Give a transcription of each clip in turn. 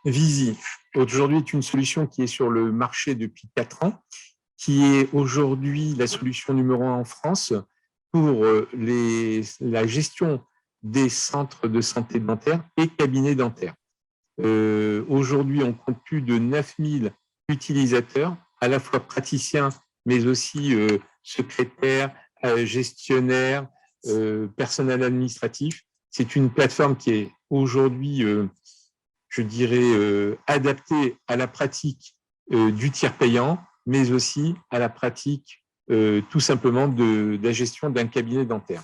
Visi, aujourd'hui, est une solution qui est sur le marché depuis 4 ans, qui est aujourd'hui la solution numéro 1 en France pour la gestion des centres de santé dentaire et cabinets dentaires. Aujourd'hui, on compte plus de 9000 utilisateurs, à la fois praticiens, mais aussi secrétaires, gestionnaires, personnel administratif. C'est une plateforme qui est aujourd'hui, je dirais, adaptée à la pratique du tiers payant, mais aussi à la pratique tout simplement de la gestion d'un cabinet dentaire.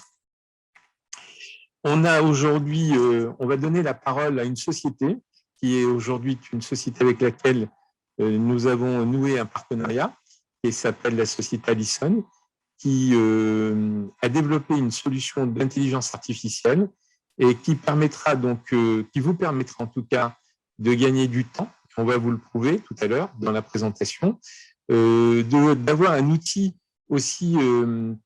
On a aujourd'hui, on va donner la parole à une société qui est aujourd'hui une société avec laquelle nous avons noué un partenariat, qui s'appelle la société Allison, qui a développé une solution d'intelligence artificielle et qui permettra donc, qui vous permettra en tout cas de gagner du temps. On va vous le prouver tout à l'heure dans la présentation, d'avoir un outil aussi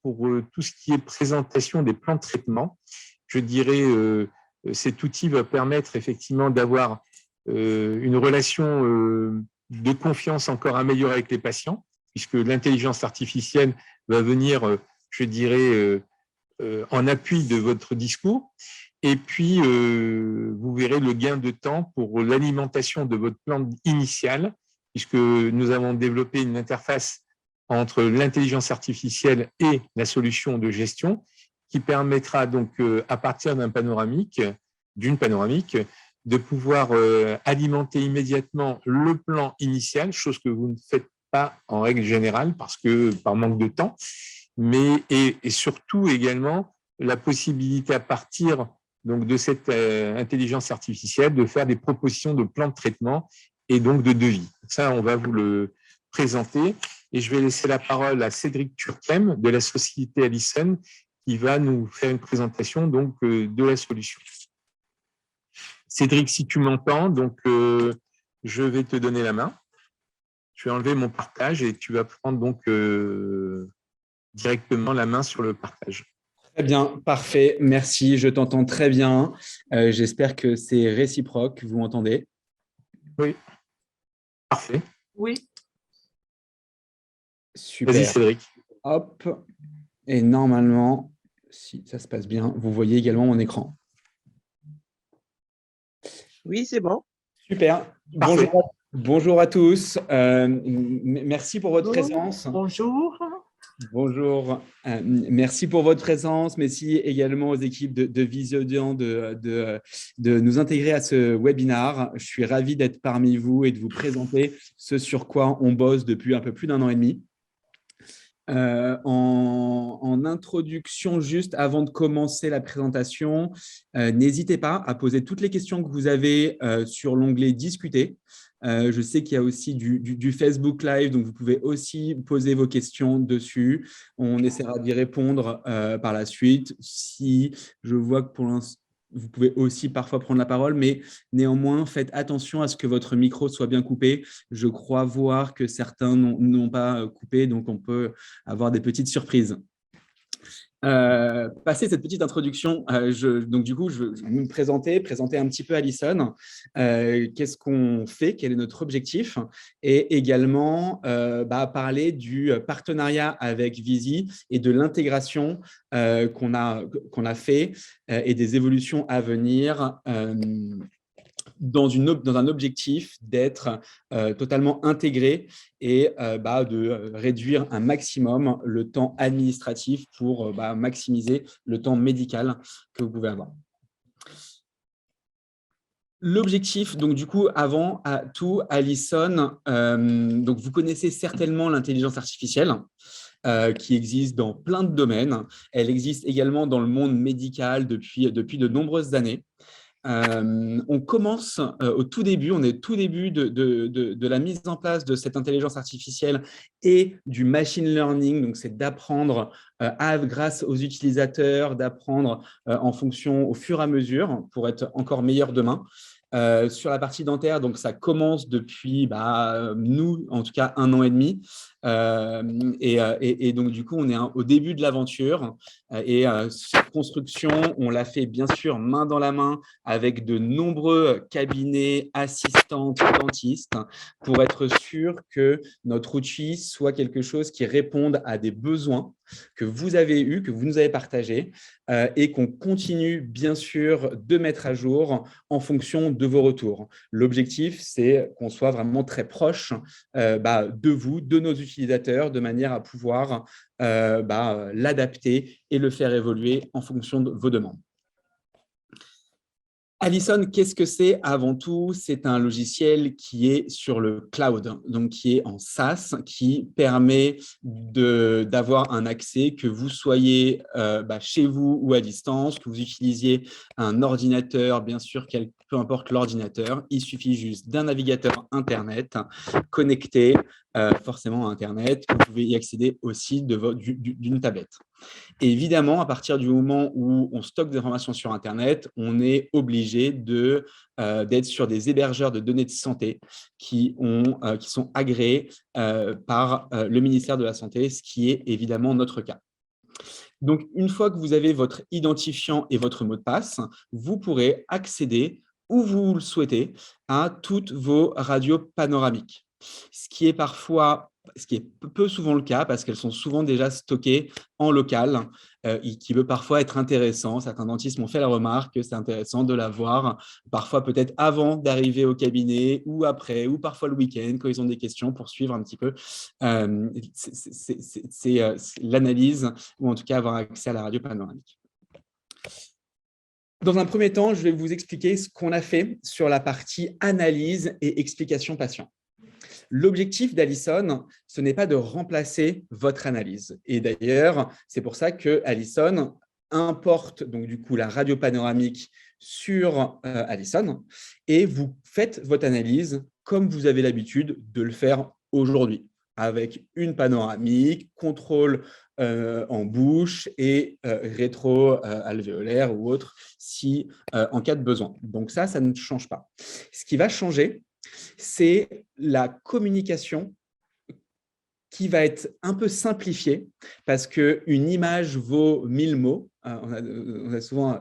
pour tout ce qui est présentation des plans de traitement. Je dirais, cet outil va permettre effectivement d'avoir une relation de confiance encore améliorée avec les patients, puisque l'intelligence artificielle va venir, je dirais, en appui de votre discours. Et puis, vous verrez le gain de temps pour l'alimentation de votre plan initial, puisque nous avons développé une interface entre l'intelligence artificielle et la solution de gestion, qui permettra donc, à partir d'une panoramique, de pouvoir alimenter immédiatement le plan initial, chose que vous ne faites pas en règle générale par manque de temps, mais et surtout également la possibilité à partir donc de cette intelligence artificielle de faire des propositions de plans de traitement et donc de devis. Ça, on va vous le présenter et je vais laisser la parole à Cédric Turquem de la société Allison qui va nous faire une présentation donc de la solution. Cédric, si tu m'entends, donc je vais te donner la main. Je vais enlever mon partage et tu vas prendre donc directement la main sur le partage. Très bien, parfait, merci, je t'entends très bien. J'espère que c'est réciproque, vous m'entendez? Oui, parfait. Oui. Super. Vas-y Cédric. Hop, et normalement, si ça se passe bien, vous voyez également mon écran. Oui, c'est bon. Super. Bonjour à tous. Merci pour votre présence. Bonjour. Bonjour. Merci pour votre présence. Merci également aux équipes de Visiaudience de nous intégrer à ce webinaire. Je suis ravi d'être parmi vous et de vous présenter ce sur quoi on bosse depuis un peu plus d'1 an et demi. En introduction, juste avant de commencer la présentation, n'hésitez pas à poser toutes les questions que vous avez sur l'onglet « Discuter ». Je sais qu'il y a aussi du Facebook Live, donc vous pouvez aussi poser vos questions dessus. On essaiera d'y répondre par la suite. Si je vois que pour l'instant, vous pouvez aussi parfois prendre la parole, mais néanmoins, faites attention à ce que votre micro soit bien coupé. Je crois voir que certains n'ont pas coupé, donc on peut avoir des petites surprises. Passé cette petite introduction, donc du coup, je vais me présenter un petit peu Allison. Qu'est-ce qu'on fait? Quel est notre objectif? Et également parler du partenariat avec Visi et de l'intégration qu'on a fait et des évolutions à venir dans un objectif d'être totalement intégré et de réduire un maximum le temps administratif pour maximiser le temps médical que vous pouvez avoir. L'objectif, donc du coup, avant tout, Allison, donc vous connaissez certainement l'intelligence artificielle qui existe dans plein de domaines. Elle existe également dans le monde médical depuis de nombreuses années. On commence au tout début, on est au tout début de la mise en place de cette intelligence artificielle et du machine learning, donc c'est d'apprendre grâce aux utilisateurs, d'apprendre en fonction au fur et à mesure pour être encore meilleur demain. Sur la partie dentaire, donc ça commence depuis nous, en tout cas 1 an et demi. Et donc, du coup, on est au début de l'aventure. Et cette construction, on l'a fait bien sûr main dans la main avec de nombreux cabinets, assistantes, dentistes, pour être sûr que notre outil soit quelque chose qui réponde à des besoins que vous avez eus, que vous nous avez partagés, et qu'on continue bien sûr de mettre à jour en fonction de vos retours. L'objectif, c'est qu'on soit vraiment très proche de vous, de nos utilisateurs, de manière à pouvoir l'adapter et le faire évoluer en fonction de vos demandes. Allison, qu'est-ce que c'est? Avant tout, c'est un logiciel qui est sur le cloud, donc qui est en SaaS, qui permet d'avoir un accès, que vous soyez chez vous ou à distance, que vous utilisiez un ordinateur, bien sûr, peu importe l'ordinateur, il suffit juste d'un navigateur Internet connecté forcément à Internet, que vous pouvez y accéder aussi d'une tablette. Et évidemment, à partir du moment où on stocke des informations sur Internet, on est obligé d'être sur des hébergeurs de données de santé qui sont agréés par le ministère de la Santé, ce qui est évidemment notre cas. Donc, une fois que vous avez votre identifiant et votre mot de passe, vous pourrez accéder, où vous le souhaitez, à toutes vos radios panoramiques. Ce qui est peu souvent le cas parce qu'elles sont souvent déjà stockées en local, qui peut parfois être intéressant. Certains dentistes m'ont fait la remarque que c'est intéressant de l'avoir parfois peut-être avant d'arriver au cabinet ou après, ou parfois le week-end quand ils ont des questions pour suivre un petit peu l'analyse ou en tout cas avoir accès à la radio panoramique. Dans un premier temps, je vais vous expliquer ce qu'on a fait sur la partie analyse et explication patient. L'objectif d'Allison, ce n'est pas de remplacer votre analyse. Et d'ailleurs, c'est pour ça que Allison importe donc du coup la radio panoramique sur Allison et vous faites votre analyse comme vous avez l'habitude de le faire aujourd'hui, avec une panoramique, contrôle en bouche et rétro-alvéolaire ou autre si en cas de besoin. Donc ça ne change pas. Ce qui va changer, c'est la communication qui va être un peu simplifiée parce qu'une image vaut 1000 mots. On a souvent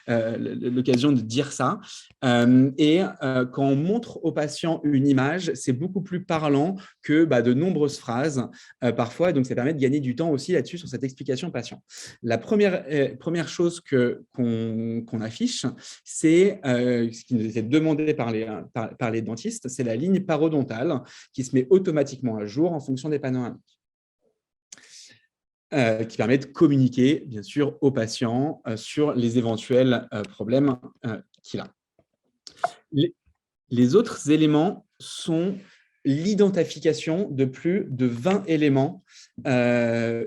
l'occasion de dire ça. Quand on montre au patient une image, c'est beaucoup plus parlant que de nombreuses phrases parfois. Donc, ça permet de gagner du temps aussi là-dessus sur cette explication patient. La première chose qu'on affiche, c'est ce qui nous était demandé par les dentistes, c'est la ligne parodontale qui se met automatiquement à jour en fonction des panoramiques. Qui permet de communiquer, bien sûr, au patient sur les éventuels problèmes qu'il a. Les autres éléments sont l'identification de plus de 20 éléments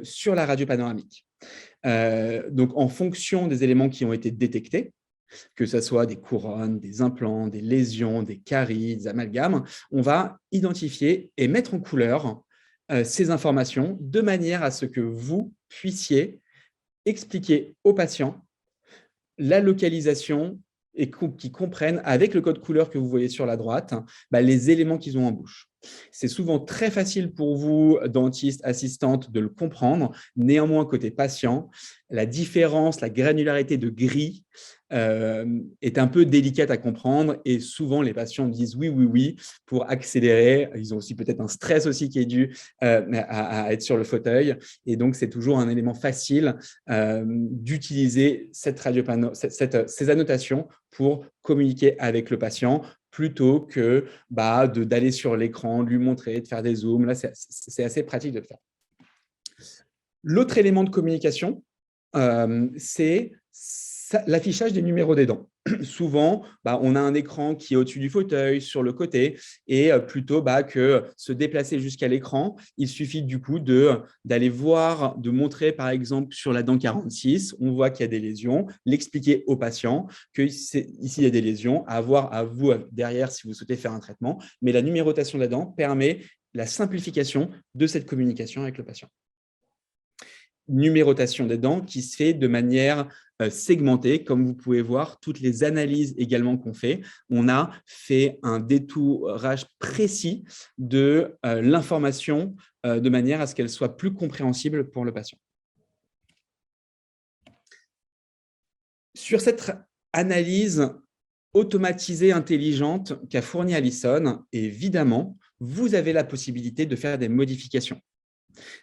sur la radio panoramique. Donc, en fonction des éléments qui ont été détectés, que ce soit des couronnes, des implants, des lésions, des caries, des amalgames, on va identifier et mettre en couleur ces informations de manière à ce que vous puissiez expliquer aux patients la localisation et qu'ils comprennent avec le code couleur que vous voyez sur la droite les éléments qu'ils ont en bouche. C'est souvent très facile pour vous, dentistes, assistantes, de le comprendre. Néanmoins, côté patient, la différence, la granularité de gris est un peu délicate à comprendre et souvent les patients disent oui pour accélérer. Ils ont aussi peut-être un stress aussi qui est dû à être sur le fauteuil et donc c'est toujours un élément facile d'utiliser ces annotations pour communiquer avec le patient plutôt que d'aller sur l'écran, de lui montrer, de faire des zooms. Là, c'est assez pratique de le faire. L'autre élément de communication, c'est l'affichage des numéros des dents. Souvent, on a un écran qui est au-dessus du fauteuil, sur le côté, et plutôt que se déplacer jusqu'à l'écran, il suffit du coup d'aller voir, de montrer par exemple sur la dent 46, on voit qu'il y a des lésions, l'expliquer au patient qu'ici il y a des lésions, à voir à vous derrière si vous souhaitez faire un traitement, mais la numérotation de la dent permet la simplification de cette communication avec le patient. Numérotation des dents qui se fait de manière segmenté. Comme vous pouvez voir, toutes les analyses également qu'on fait, on a fait un détourage précis de l'information de manière à ce qu'elle soit plus compréhensible pour le patient. Sur cette analyse automatisée intelligente qu'a fournie Alison, évidemment, vous avez la possibilité de faire des modifications,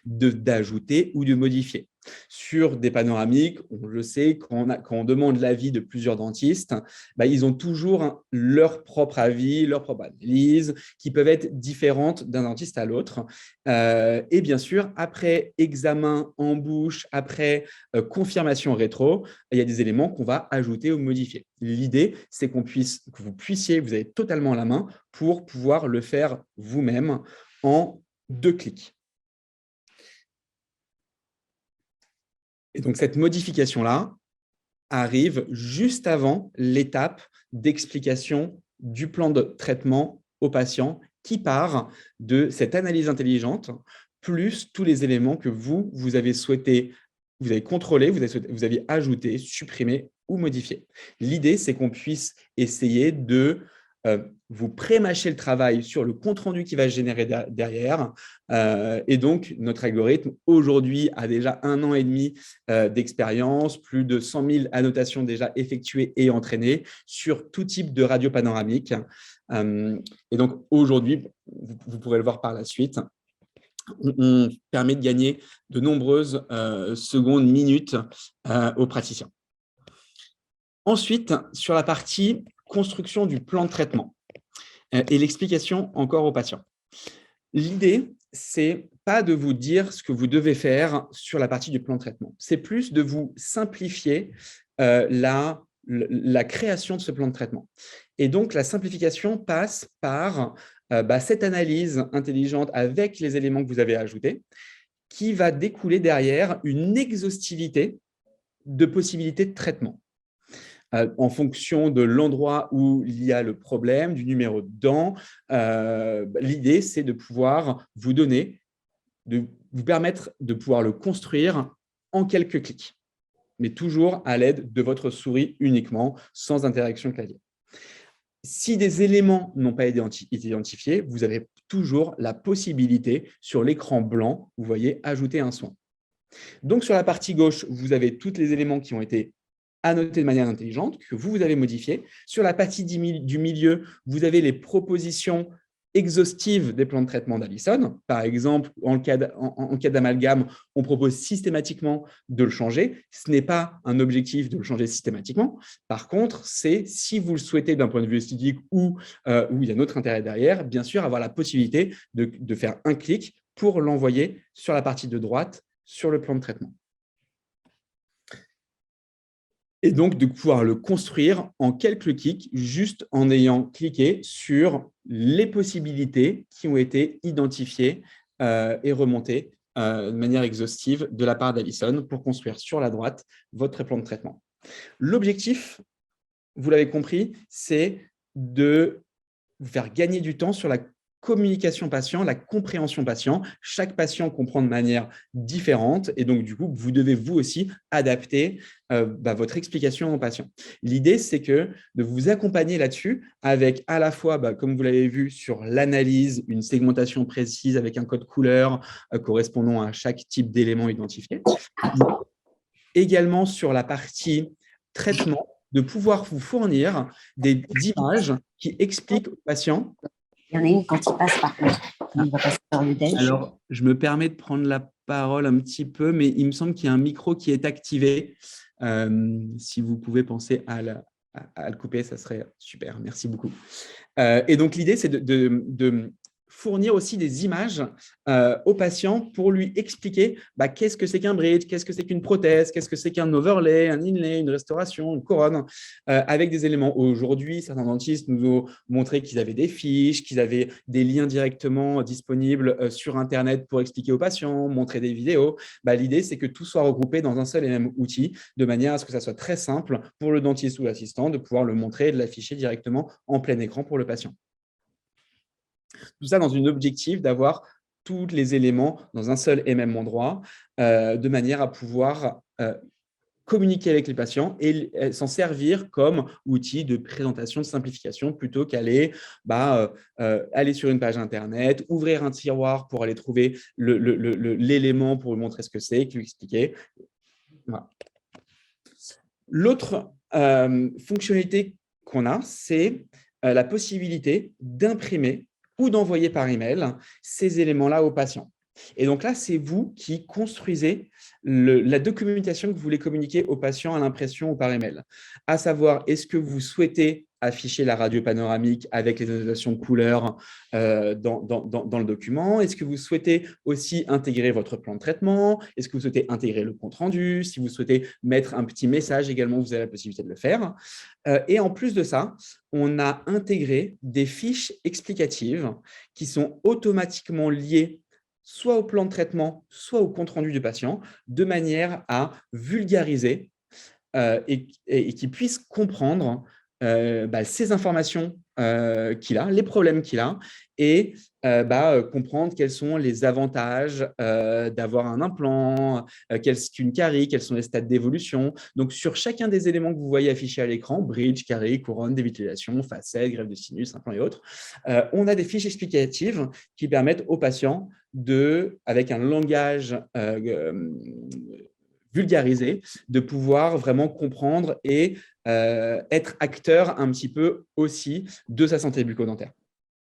d'ajouter ou de modifier. Sur des panoramiques, on le sait, quand on demande l'avis de plusieurs dentistes, ils ont toujours leur propre avis, leur propre analyse, qui peuvent être différentes d'un dentiste à l'autre. Et bien sûr, après examen en bouche, après confirmation rétro, il y a des éléments qu'on va ajouter ou modifier. L'idée, c'est que vous puissiez, vous avez totalement la main pour pouvoir le faire vous-même en 2 clics. Et donc, cette modification-là arrive juste avant l'étape d'explication du plan de traitement au patient qui part de cette analyse intelligente, plus tous les éléments que vous avez souhaité, vous avez contrôlé, vous avez ajouté, supprimé ou modifié. L'idée, c'est qu'on puisse essayer de vous pré-mâcher le travail sur le compte-rendu qui va se générer derrière. Et donc, notre algorithme, aujourd'hui, a déjà 1 an et demi d'expérience, plus de 100 000 annotations déjà effectuées et entraînées sur tout type de radio panoramique. Et donc, aujourd'hui, vous pourrez le voir par la suite, on permet de gagner de nombreuses secondes, minutes aux praticiens. Ensuite, sur la partie construction du plan de traitement et l'explication encore aux patients. L'idée, c'est pas de vous dire ce que vous devez faire sur la partie du plan de traitement. C'est plus de vous simplifier la création de ce plan de traitement. Et donc, la simplification passe par cette analyse intelligente avec les éléments que vous avez ajoutés, qui va découler derrière une exhaustivité de possibilités de traitement. En fonction de l'endroit où il y a le problème, du numéro de dent. L'idée, c'est de pouvoir vous donner, de vous permettre de pouvoir le construire en quelques clics, mais toujours à l'aide de votre souris uniquement, sans interaction clavier. Si des éléments n'ont pas été identifiés, vous avez toujours la possibilité, sur l'écran blanc, vous voyez, ajouter un soin. Donc, sur la partie gauche, vous avez tous les éléments qui ont été annotés de manière intelligente, que vous avez modifiés. Sur la partie du milieu, vous avez les propositions exhaustives des plans de traitement d'Alison. Par exemple, en cas d'amalgame, on propose systématiquement de le changer. Ce n'est pas un objectif de le changer systématiquement. Par contre, c'est si vous le souhaitez d'un point de vue esthétique ou où il y a un autre intérêt derrière, bien sûr, avoir la possibilité de faire un clic pour l'envoyer sur la partie de droite sur le plan de traitement. Et donc, de pouvoir le construire en quelques clics, juste en ayant cliqué sur les possibilités qui ont été identifiées et remontées de manière exhaustive de la part d'Alison pour construire sur la droite votre plan de traitement. L'objectif, vous l'avez compris, c'est de vous faire gagner du temps sur la communication patient, la compréhension patient. Chaque patient comprend de manière différente et donc, du coup, vous devez vous aussi adapter votre explication au patient. L'idée, c'est de vous accompagner là-dessus avec à la fois, comme vous l'avez vu, sur l'analyse, une segmentation précise avec un code couleur correspondant à chaque type d'élément identifié. Également sur la partie traitement, de pouvoir vous fournir des images qui expliquent aux patients. Il y en a une quand il passe, par contre. Quand il va passer par le déj. Alors, je me permets de prendre la parole un petit peu, mais il me semble qu'il y a un micro qui est activé. Si vous pouvez penser à le couper, ça serait super. Merci beaucoup. Et donc, l'idée, c'est de fournir aussi des images au patient pour lui expliquer qu'est-ce que c'est qu'un bridge, qu'est-ce que c'est qu'une prothèse, qu'est-ce que c'est qu'un overlay, un inlay, une restauration, une couronne, avec des éléments. Aujourd'hui, certains dentistes nous ont montré qu'ils avaient des fiches, qu'ils avaient des liens directement disponibles sur Internet pour expliquer aux patients, montrer des vidéos. L'idée, c'est que tout soit regroupé dans un seul et même outil, de manière à ce que ça soit très simple pour le dentiste ou l'assistant de pouvoir le montrer et de l'afficher directement en plein écran pour le patient. Tout ça dans un objectif d'avoir tous les éléments dans un seul et même endroit, de manière à pouvoir communiquer avec les patients et s'en servir comme outil de présentation, de simplification, plutôt qu'aller aller sur une page Internet, ouvrir un tiroir pour aller trouver l'élément pour lui montrer ce que c'est, lui expliquer. Voilà. L'autre fonctionnalité qu'on a, c'est la possibilité d'imprimer ou d'envoyer par email ces éléments-là aux patients. Et donc là, c'est vous qui construisez la documentation que vous voulez communiquer aux patients à l'impression ou par email. À savoir, est-ce que vous souhaitez afficher la radio panoramique avec les annotations de couleurs dans le document? Est-ce que vous souhaitez aussi intégrer votre plan de traitement? Est-ce que vous souhaitez intégrer le compte-rendu? Si vous souhaitez mettre un petit message également, vous avez la possibilité de le faire. Et en plus de ça, on a intégré des fiches explicatives qui sont automatiquement liées soit au plan de traitement, soit au compte-rendu du patient, de manière à vulgariser et qu'il puisse comprendre ces informations qu'il a, les problèmes qu'il a, et comprendre quels sont les avantages d'avoir un implant, qu'est-ce qu'une carie, quels sont les stades d'évolution. Donc, sur chacun des éléments que vous voyez affichés à l'écran, bridge, carie, couronne, dévitalisation, facette, greffe de sinus, implant et autres, on a des fiches explicatives qui permettent aux patients avec un langage vulgarisé, de pouvoir vraiment comprendre et être acteur un petit peu aussi de sa santé bucco-dentaire,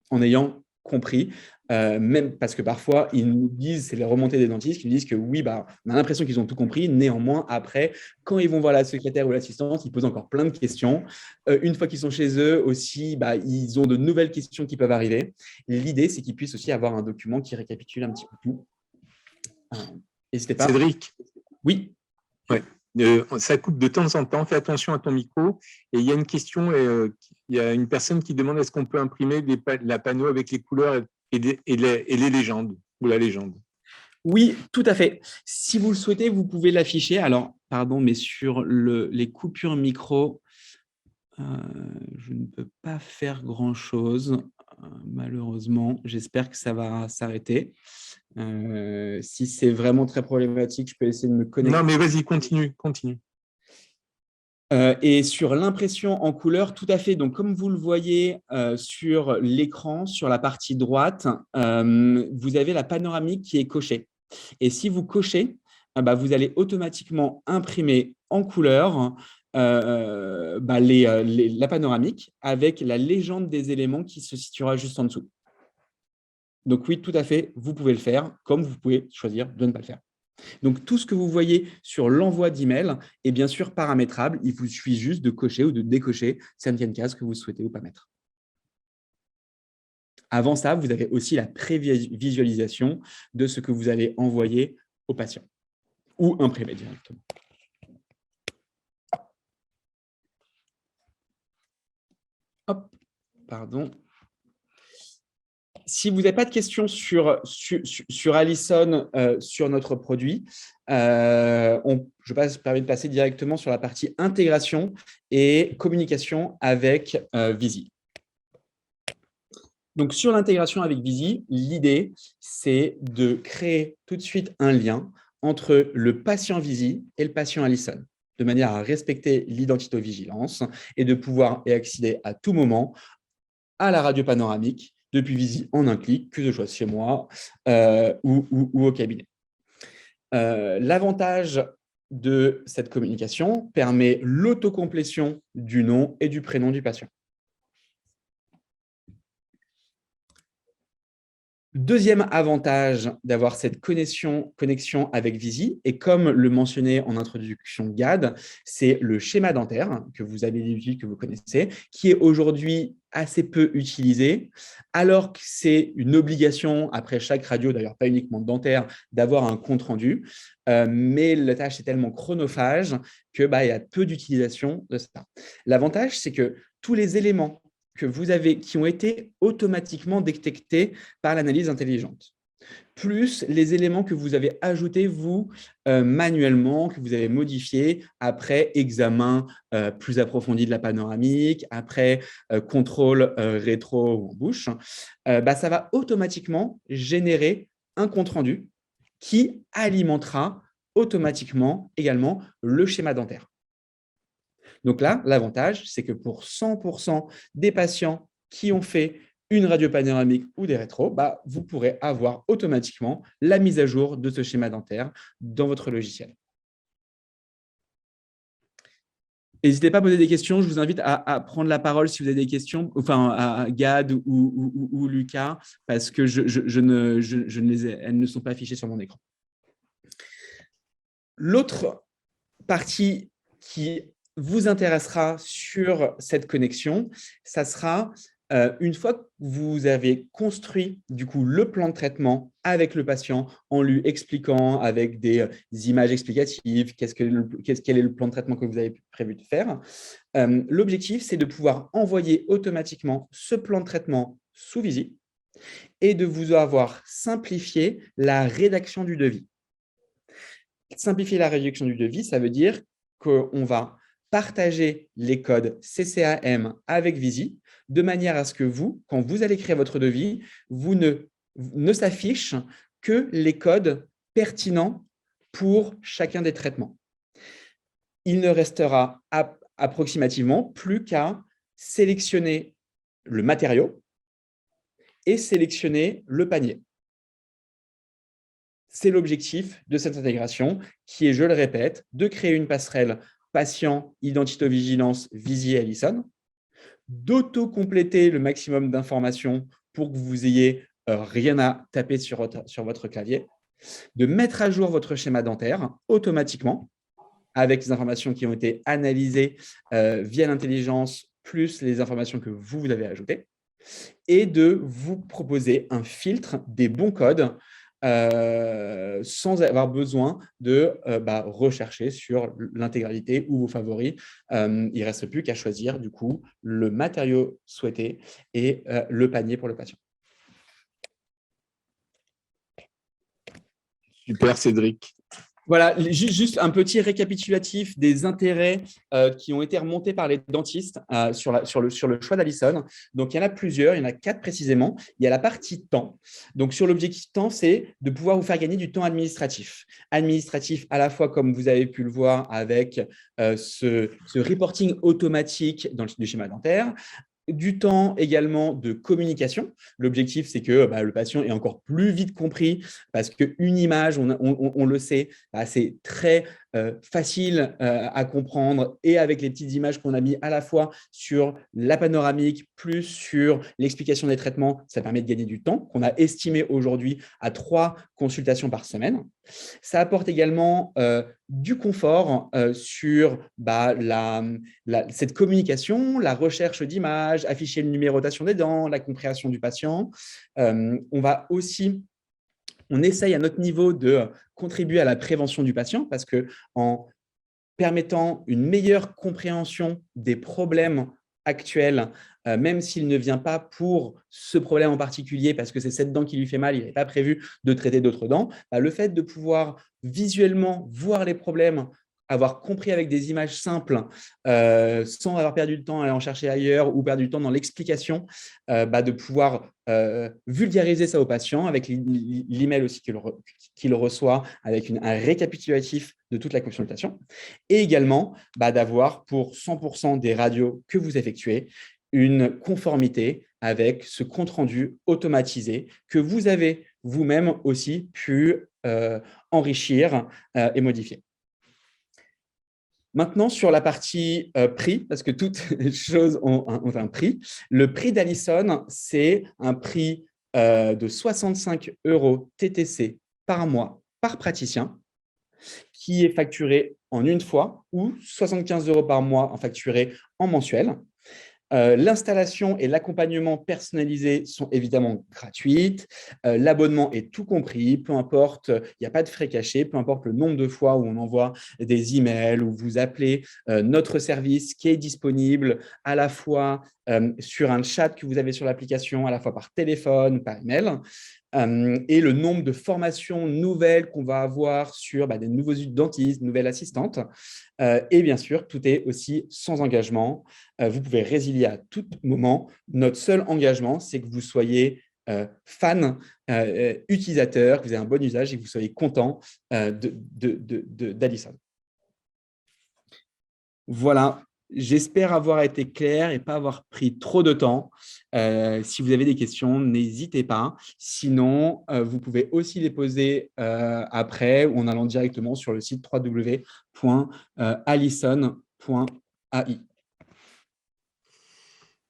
en ayant compris, même parce que parfois, ils nous disent, c'est les remontées des dentistes qui nous disent que oui, on a l'impression qu'ils ont tout compris. Néanmoins, après, quand ils vont voir la secrétaire ou l'assistante, ils posent encore plein de questions. Une fois qu'ils sont chez eux aussi, ils ont de nouvelles questions qui peuvent arriver. L'idée, c'est qu'ils puissent aussi avoir un document qui récapitule un petit peu tout. N'hésitez pas. Cédric. Oui. Ouais. Ça coupe de temps en temps. Fais attention à ton micro. Et il y a une question. Il y a une personne qui demande est-ce qu'on peut imprimer la panneau avec les couleurs et les légendes ou la légende. Oui, tout à fait. Si vous le souhaitez, vous pouvez l'afficher. Alors, pardon, mais sur les coupures micro, je ne peux pas faire grand-chose, malheureusement. J'espère que ça va s'arrêter. Si c'est vraiment très problématique, je peux essayer de me connecter. Non, mais vas-y, continue. Et sur l'impression en couleur, tout à fait. Donc, comme vous le voyez sur l'écran, sur la partie droite, vous avez la panoramique qui est cochée. Et si vous cochez, vous allez automatiquement imprimer en couleur la panoramique avec la légende des éléments qui se situera juste en dessous. Donc oui, tout à fait, vous pouvez le faire, comme vous pouvez choisir de ne pas le faire. Donc, tout ce que vous voyez sur l'envoi d'email est bien sûr paramétrable. Il vous suffit juste de cocher ou de décocher certaines cases que vous souhaitez ou pas mettre. Avant ça, vous avez aussi la prévisualisation de ce que vous allez envoyer au patient ou imprimer directement. Hop, pardon. Si vous n'avez pas de questions sur Allison, sur notre produit, je permets de passer directement sur la partie intégration et communication avec Visi. Donc, sur l'intégration avec Visi, l'idée, c'est de créer tout de suite un lien entre le patient Visi et le patient Allison, de manière à respecter l'identité-vigilance et de pouvoir y accéder à tout moment à la radio panoramique depuis Visi en un clic, que je sois chez moi ou au cabinet. L'avantage de cette communication permet l'autocomplétion du nom et du prénom du patient. Deuxième avantage d'avoir cette connexion avec Visi, et comme le mentionnait en introduction GAD, c'est le schéma dentaire que vous avez l'habitude, que vous connaissez, qui est aujourd'hui assez peu utilisé, alors que c'est une obligation après chaque radio, d'ailleurs pas uniquement dentaire, d'avoir un compte-rendu, mais la tâche est tellement chronophage qu'il y a peu d'utilisation de ça. L'avantage, c'est que tous les éléments que vous avez, qui ont été automatiquement détectés par l'analyse intelligente, plus les éléments que vous avez ajoutés, vous, manuellement, que vous avez modifiés après examen plus approfondi de la panoramique, après contrôle rétro ou en bouche, ça va automatiquement générer un compte-rendu qui alimentera automatiquement également le schéma dentaire. Donc là, l'avantage, c'est que pour 100% des patients qui ont fait une radio panoramique ou des rétros, vous pourrez avoir automatiquement la mise à jour de ce schéma dentaire dans votre logiciel. N'hésitez pas à poser des questions. Je vous invite à prendre la parole si vous avez des questions, enfin à Gad ou Lucas, parce que elles ne sont pas affichées sur mon écran. L'autre partie qui vous intéressera sur cette connexion, ça sera une fois que vous avez construit du coup le plan de traitement avec le patient en lui expliquant avec des images explicatives quel est le plan de traitement que vous avez prévu de faire. L'objectif, c'est de pouvoir envoyer automatiquement ce plan de traitement sous Visy et de vous avoir simplifié la rédaction du devis. Simplifier la rédaction du devis, ça veut dire qu'on va partager les codes CCAM avec Visy de manière à ce que vous, quand vous allez créer votre devis, vous ne s'affiche que les codes pertinents pour chacun des traitements. Il ne restera approximativement plus qu'à sélectionner le matériau et sélectionner le panier. C'est l'objectif de cette intégration qui est, je le répète, de créer une passerelle patient, identito-vigilance, Visy et Allison, d'auto-compléter le maximum d'informations pour que vous ayez rien à taper sur votre clavier, de mettre à jour votre schéma dentaire automatiquement avec les informations qui ont été analysées via l'intelligence plus les informations que vous avez ajoutées et de vous proposer un filtre des bons codes sans avoir besoin de rechercher sur l'intégralité ou vos favoris. Il ne reste plus qu'à choisir du coup le matériau souhaité et le panier pour le patient. Super, Cédric. Voilà, juste un petit récapitulatif des intérêts qui ont été remontés par les dentistes sur le choix d'Allison. Donc, il y en a plusieurs, il y en a 4 précisément. Il y a la partie temps. Donc, sur l'objectif temps, c'est de pouvoir vous faire gagner du temps administratif. Administratif à la fois, comme vous avez pu le voir, avec ce reporting automatique du schéma dentaire, du temps également de communication. L'objectif, c'est que le patient est encore plus vite compris parce qu'une image, on le sait, c'est très facile à comprendre et avec les petites images qu'on a mis à la fois sur la panoramique plus sur l'explication des traitements, ça permet de gagner du temps qu'on a estimé aujourd'hui à 3 consultations par semaine. Ça apporte également du confort sur cette communication, la recherche d'images, afficher une numérotation des dents, la compréhension du patient. On essaye à notre niveau de contribuer à la prévention du patient parce qu'en permettant une meilleure compréhension des problèmes actuels, même s'il ne vient pas pour ce problème en particulier parce que c'est cette dent qui lui fait mal, il n'avait pas prévu de traiter d'autres dents, le fait de pouvoir visuellement voir les problèmes, avoir compris avec des images simples, sans avoir perdu de temps à aller en chercher ailleurs ou perdu du temps dans l'explication, de pouvoir vulgariser ça au patient avec l'email aussi qu'il reçoit avec un récapitulatif de toute la consultation et également d'avoir pour 100% des radios que vous effectuez une conformité avec ce compte-rendu automatisé que vous avez vous-même aussi pu enrichir et modifier. Maintenant, sur la partie prix, parce que toutes les choses ont un prix, le prix d'Allison, c'est un prix de 65 € TTC par mois par praticien qui est facturé en une fois ou 75 € par mois en facturé en mensuel. L'installation et l'accompagnement personnalisé sont évidemment gratuites. L'abonnement est tout compris, peu importe, il n'y a pas de frais cachés, peu importe le nombre de fois où on envoie des emails ou vous appelez notre service qui est disponible à la fois sur un chat que vous avez sur l'application, à la fois par téléphone, par email. Et le nombre de formations nouvelles qu'on va avoir sur des nouveaux dentistes, nouvelles assistantes. Et bien sûr, tout est aussi sans engagement. Vous pouvez résilier à tout moment. Notre seul engagement, c'est que vous soyez fan, utilisateur, que vous ayez un bon usage et que vous soyez content d'Allison. Voilà, j'espère avoir été clair et pas avoir pris trop de temps. Si vous avez des questions, n'hésitez pas. Sinon, vous pouvez aussi les poser après ou en allant directement sur le site www.allison.ai.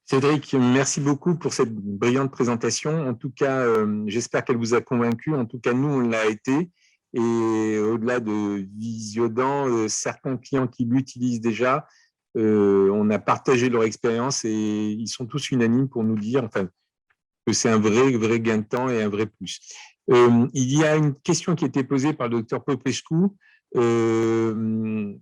Cédric, merci beaucoup pour cette brillante présentation. En tout cas, j'espère qu'elle vous a convaincu. En tout cas, nous, on l'a été. Et au-delà de Visiodent, certains clients qui l'utilisent déjà, on a partagé leur expérience et ils sont tous unanimes pour nous dire que c'est un vrai gain de temps et un vrai plus. Il y a une question qui a été posée par le docteur Popescu. Comment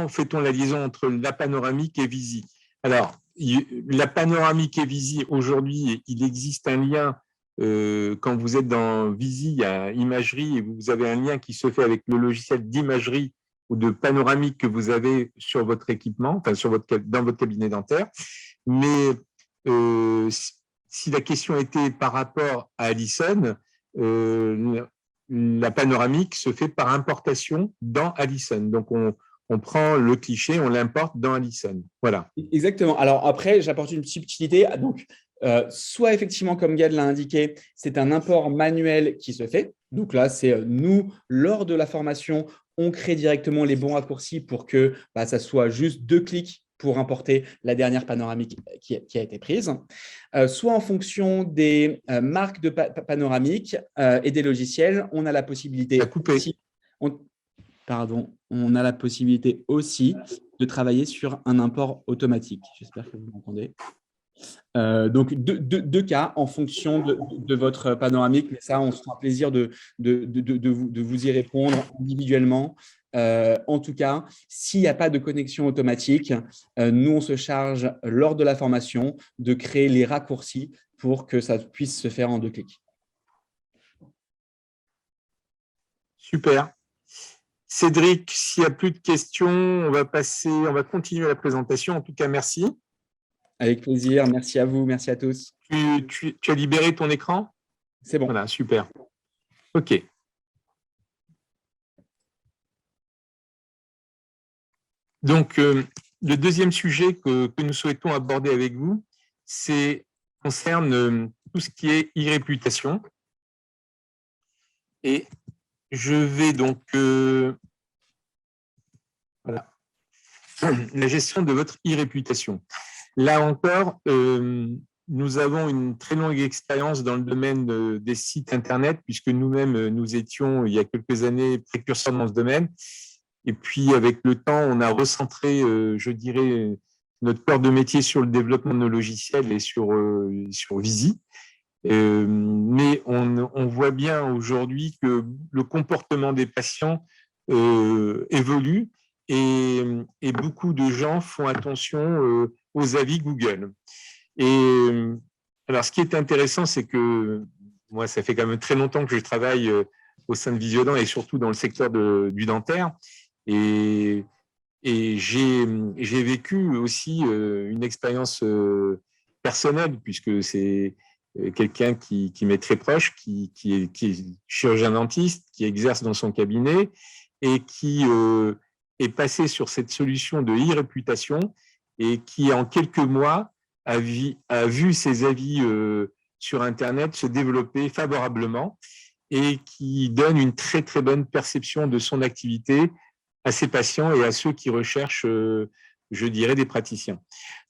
fait-on la liaison entre la panoramique et Visi? Alors, la panoramique et Visi, aujourd'hui, il existe un lien. Quand vous êtes dans Visi, il y a imagerie et vous avez un lien qui se fait avec le logiciel d'imagerie ou de panoramique que vous avez sur votre équipement, enfin dans votre cabinet dentaire. Mais si la question était par rapport à Allison, la panoramique se fait par importation dans Allison. Donc, on prend le cliché, on l'importe dans Allison. Voilà. Exactement. Alors après, j'apporte une subtilité. Donc, soit effectivement, comme Gad l'a indiqué, c'est un import manuel qui se fait. Donc là, c'est nous, lors de la formation, on crée directement les bons raccourcis pour que ça soit juste 2 clics pour importer la dernière panoramique qui a été prise. Soit en fonction des marques de panoramique et des logiciels, on a la possibilité aussi, on a la possibilité aussi de travailler sur un import automatique. J'espère que vous m'entendez. Donc, deux cas en fonction de votre panoramique, mais ça, on se fera plaisir de vous y répondre individuellement. En tout cas, s'il n'y a pas de connexion automatique, nous, on se charge lors de la formation de créer les raccourcis pour que ça puisse se faire en 2 clics. Super. Cédric, s'il n'y a plus de questions, on va continuer la présentation. En tout cas, merci. Avec plaisir. Merci à vous. Merci à tous. Tu as libéré ton écran? C'est bon. Voilà, super. OK. Donc, le deuxième sujet que nous souhaitons aborder avec vous, concerne tout ce qui est e-réputation. Et je vais donc... voilà. La gestion de votre e-réputation. Là encore, nous avons une très longue expérience dans le domaine des sites Internet, puisque nous-mêmes, nous étions, il y a quelques années, précurseurs dans ce domaine. Et puis, avec le temps, on a recentré, je dirais, notre cœur de métier sur le développement de nos logiciels et sur Visi. Mais on voit bien aujourd'hui que le comportement des patients évolue et beaucoup de gens font attention aux avis Google. Et alors, ce qui est intéressant, c'est que moi, ça fait quand même très longtemps que je travaille au sein de Visiodent et surtout dans le secteur du dentaire. Et j'ai vécu aussi une expérience personnelle, puisque c'est quelqu'un qui m'est très proche, qui est chirurgien dentiste, qui exerce dans son cabinet et qui est passé sur cette solution de e-réputation et qui, en quelques mois, a vu ses avis sur Internet se développer favorablement et qui donne une très, très bonne perception de son activité à ses patients et à ceux qui recherchent, je dirais, des praticiens.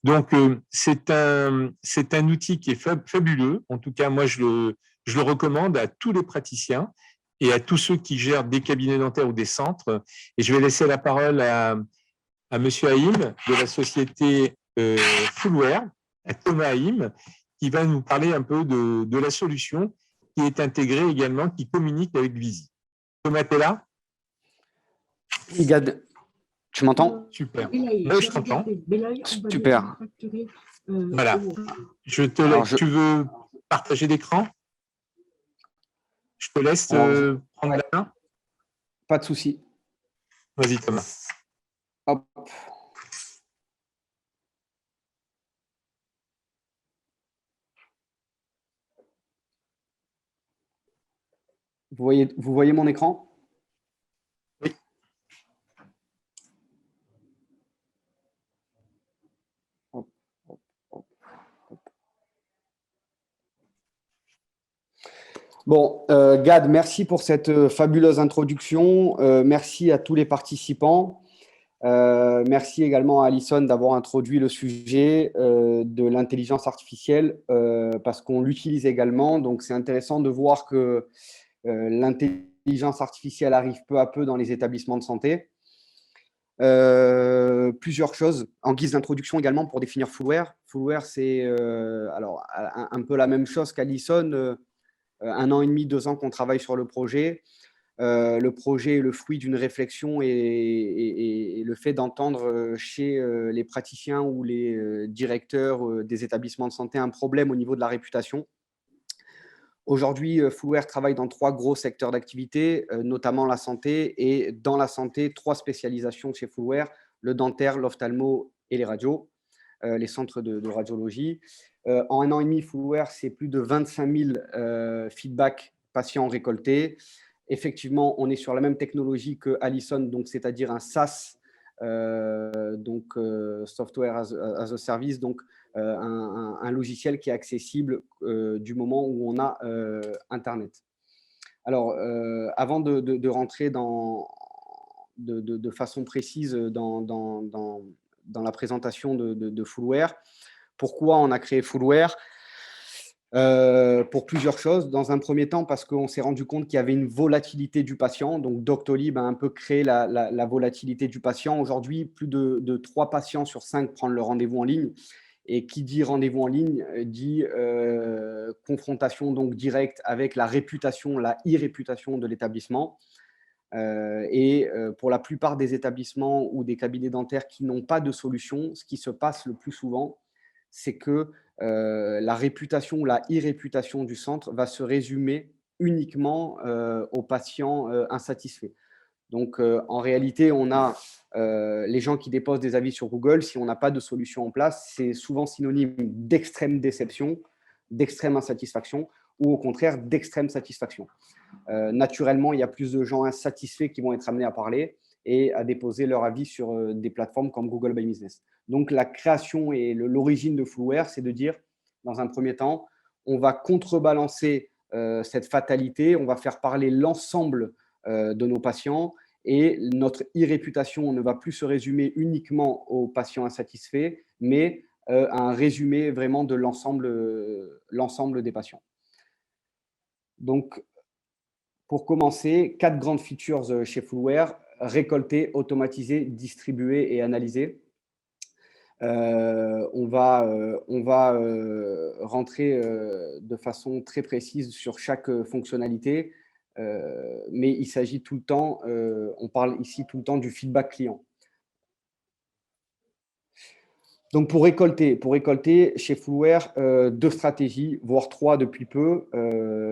Donc, c'est un outil qui est fabuleux. En tout cas, moi, je le recommande à tous les praticiens et à tous ceux qui gèrent des cabinets dentaires ou des centres. Et je vais laisser la parole à M. Haïm de la société Fullware, à Thomas Haïm, qui va nous parler un peu de la solution qui est intégrée également, qui communique avec Visi. Thomas, tu es là? Oui, Gad, tu m'entends? Super. Oui, je t'entends. Super. Voilà. Tu veux partager l'écran? Je te laisse prendre la main. Pas de souci. Vas-y, Thomas. Hop. Vous voyez mon écran? Oui. Hop, hop, hop, hop. Bon, Gad, merci pour cette fabuleuse introduction. Merci à tous les participants. Merci également à Alison d'avoir introduit le sujet de l'intelligence artificielle parce qu'on l'utilise également. Donc, c'est intéressant de voir que l'intelligence artificielle arrive peu à peu dans les établissements de santé. Plusieurs choses en guise d'introduction également pour définir Fullware. Fullware, c'est alors un peu la même chose qu'Alison. 1 an et demi, 2 ans qu'on travaille sur le projet. Le projet est le fruit d'une réflexion et le fait d'entendre chez les praticiens ou les directeurs des établissements de santé un problème au niveau de la réputation. Aujourd'hui, Fullware travaille dans 3 gros secteurs d'activité, notamment la santé. Et dans la santé, 3 spécialisations chez Fullware, le dentaire, l'ophtalmo et les radios, les centres de radiologie. En 1 an et demi, Fullware, c'est plus de 25 000 feedbacks patients récoltés. Effectivement, on est sur la même technologie que Alison, donc c'est-à-dire un SaaS, Software as a Service, donc un logiciel qui est accessible du moment où on a Internet. Alors, avant de rentrer de façon précise dans la présentation de Fullware, pourquoi on a créé Fullware? Pour plusieurs choses. Dans un premier temps, parce qu'on s'est rendu compte qu'il y avait une volatilité du patient. Donc, Doctolib a un peu créé la volatilité du patient. Aujourd'hui, plus de 3 patients sur 5 prennent le rendez-vous en ligne. Et qui dit rendez-vous en ligne dit confrontation donc directe avec la réputation, la e-réputation de l'établissement. Pour la plupart des établissements ou des cabinets dentaires qui n'ont pas de solution, ce qui se passe le plus souvent, c'est que la réputation ou la e-réputation du centre va se résumer uniquement aux patients insatisfaits. Donc, en réalité, on a les gens qui déposent des avis sur Google. Si on n'a pas de solution en place, c'est souvent synonyme d'extrême déception, d'extrême insatisfaction ou au contraire d'extrême satisfaction. Naturellement, il y a plus de gens insatisfaits qui vont être amenés à parler et à déposer leur avis sur des plateformes comme Google My Business. Donc, la création et l'origine de Fullware, c'est de dire, dans un premier temps, on va contrebalancer cette fatalité, on va faire parler l'ensemble de nos patients et notre e-réputation ne va plus se résumer uniquement aux patients insatisfaits, mais à un résumé vraiment de l'ensemble des patients. Donc, pour commencer, 4 grandes features chez Fullware: récolter, automatiser, distribuer et analyser. On va rentrer de façon très précise sur chaque fonctionnalité, mais il s'agit tout le temps, on parle ici tout le temps du feedback client. Donc, pour récolter chez Fullware, 2 stratégies, voire 3 depuis peu.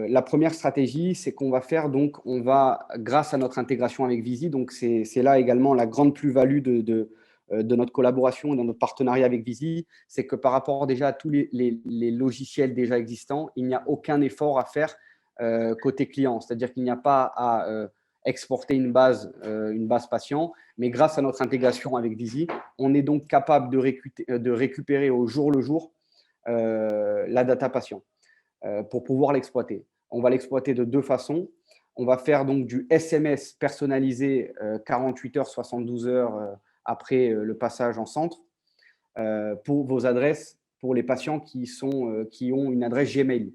La première stratégie, c'est qu'on va faire, donc, on va, grâce à notre intégration avec Vizy, donc c'est là également la grande plus-value de notre collaboration et de notre partenariat avec Vizy, c'est que par rapport déjà à tous les logiciels déjà existants, il n'y a aucun effort à faire côté client. C'est-à-dire qu'il n'y a pas à exporter une base patient, mais grâce à notre intégration avec Vizy, on est donc capable de récupérer au jour le jour la data patient pour pouvoir l'exploiter. On va l'exploiter de 2 façons. On va faire donc du SMS personnalisé 48 heures, 72 heures après le passage en centre pour vos adresses, pour les patients qui ont une adresse Gmail.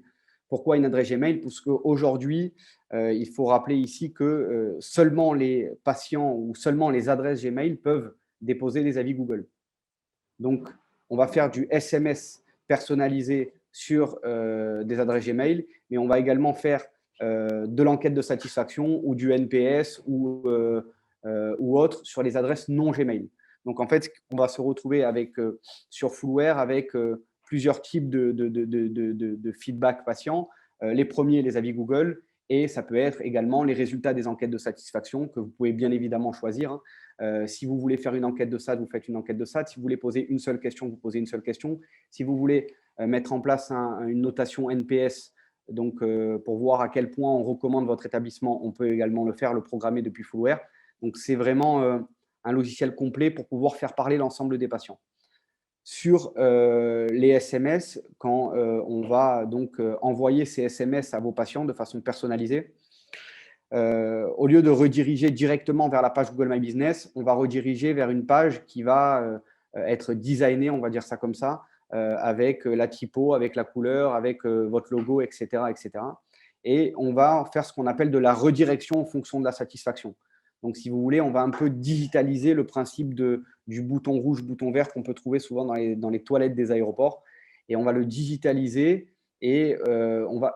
Pourquoi une adresse Gmail? Parce qu'aujourd'hui, il faut rappeler ici que seulement les patients ou seulement les adresses Gmail peuvent déposer des avis Google. Donc, on va faire du SMS personnalisé sur des adresses Gmail, mais on va également faire de l'enquête de satisfaction ou du NPS ou autre sur les adresses non Gmail. Donc, en fait, on va se retrouver sur Fullware avec plusieurs types de feedback patients. Les premiers, les avis Google, et ça peut être également les résultats des enquêtes de satisfaction que vous pouvez bien évidemment choisir. Si vous voulez faire une enquête de SAT, vous faites une enquête de SAT. Si vous voulez poser une seule question, vous posez une seule question. Si vous voulez mettre en place une notation NPS, Donc, pour voir à quel point on recommande votre établissement, on peut également le faire, le programmer depuis Fullware. Donc, c'est vraiment un logiciel complet pour pouvoir faire parler l'ensemble des patients. Sur les SMS, quand on va donc envoyer ces SMS à vos patients de façon personnalisée, au lieu de rediriger directement vers la page Google My Business, on va rediriger vers une page qui va être designée, on va dire ça comme ça, avec la typo, avec la couleur, avec votre logo, etc., etc. Et on va faire ce qu'on appelle de la redirection en fonction de la satisfaction. Donc, si vous voulez, on va un peu digitaliser le principe du bouton rouge, bouton vert qu'on peut trouver souvent dans les toilettes des aéroports. Et on va le digitaliser et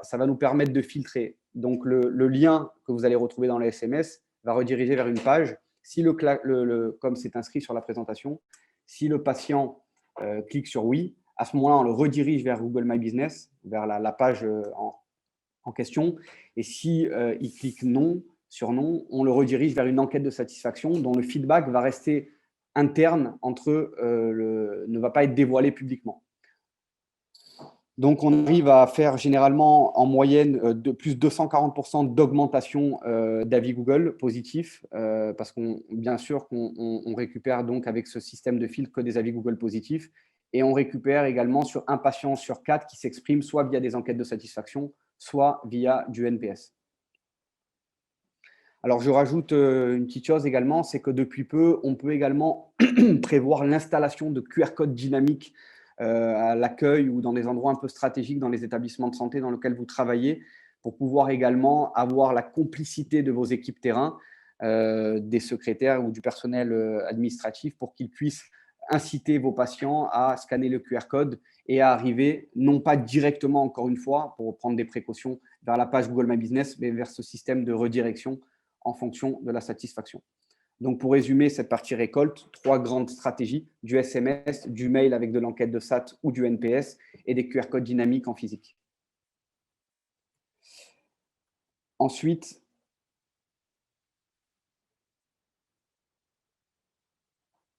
ça va nous permettre de filtrer. Donc, le lien que vous allez retrouver dans les SMS va rediriger vers une page. Si comme c'est inscrit sur la présentation, si le patient clique sur oui, à ce moment-là, on le redirige vers Google My Business, vers la page en question. Et si il clique non, sur non, on le redirige vers une enquête de satisfaction dont le feedback va rester interne ne va pas être dévoilé publiquement. Donc, on arrive à faire généralement en moyenne de plus de 240% d'augmentation d'avis Google positifs parce qu'on, bien sûr, qu'on récupère donc avec ce système de filtre que des avis Google positifs et on récupère également sur un patient sur 4 qui s'exprime soit via des enquêtes de satisfaction, soit via du NPS. Alors, je rajoute une petite chose également, c'est que depuis peu, on peut également prévoir l'installation de QR codes dynamiques à l'accueil ou dans des endroits un peu stratégiques dans les établissements de santé dans lesquels vous travaillez pour pouvoir également avoir la complicité de vos équipes terrain, des secrétaires ou du personnel administratif pour qu'ils puissent inciter vos patients à scanner le QR code et à arriver, non pas directement, encore une fois, pour prendre des précautions, vers la page Google My Business, mais vers ce système de redirection en fonction de la satisfaction. Donc, pour résumer cette partie récolte, 3 grandes stratégies, du SMS, du mail avec de l'enquête de SAT ou du NPS et des QR codes dynamiques en physique. Ensuite,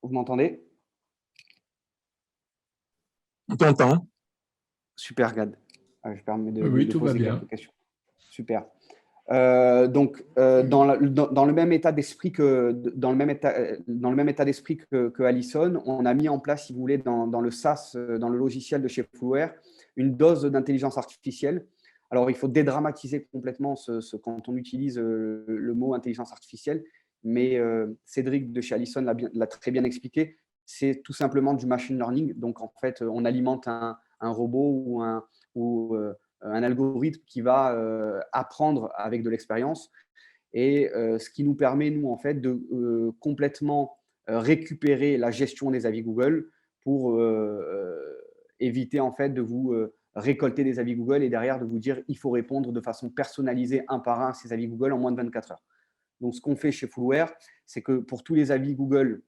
vous m'entendez? On t'entend. Super, Gad. Je permets de tout va poser bien. quelques questions. Super. Donc, dans le même état d'esprit que Allison, on a mis en place, si vous voulez, dans le SaaS, dans le logiciel de chez Fullware, une dose d'intelligence artificielle. Alors, il faut dédramatiser complètement quand on utilise le mot intelligence artificielle, mais Cédric de chez Allison l'a très bien expliqué. C'est tout simplement du machine learning. Donc, en fait, on alimente un robot ou un algorithme qui va apprendre avec de l'expérience et ce qui nous permet, nous, en fait, de complètement récupérer la gestion des avis Google pour éviter, en fait, de vous récolter des avis Google et derrière de vous dire il faut répondre de façon personnalisée un par un à ces avis Google en moins de 24 heures. Donc, ce qu'on fait chez Fullware, c'est que pour tous les avis Google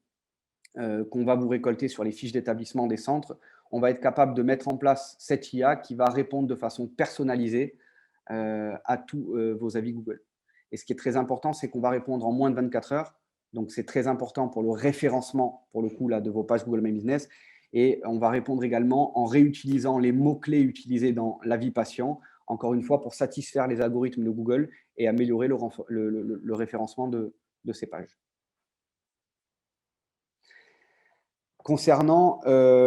qu'on va vous récolter sur les fiches d'établissement des centres, on va être capable de mettre en place cette IA qui va répondre de façon personnalisée à tous vos avis Google. Et ce qui est très important, c'est qu'on va répondre en moins de 24 heures. Donc, c'est très important pour le référencement, pour le coup, là, de vos pages Google My Business. Et on va répondre également en réutilisant les mots-clés utilisés dans l'avis patient, encore une fois, pour satisfaire les algorithmes de Google et améliorer le référencement de ces pages. Concernant la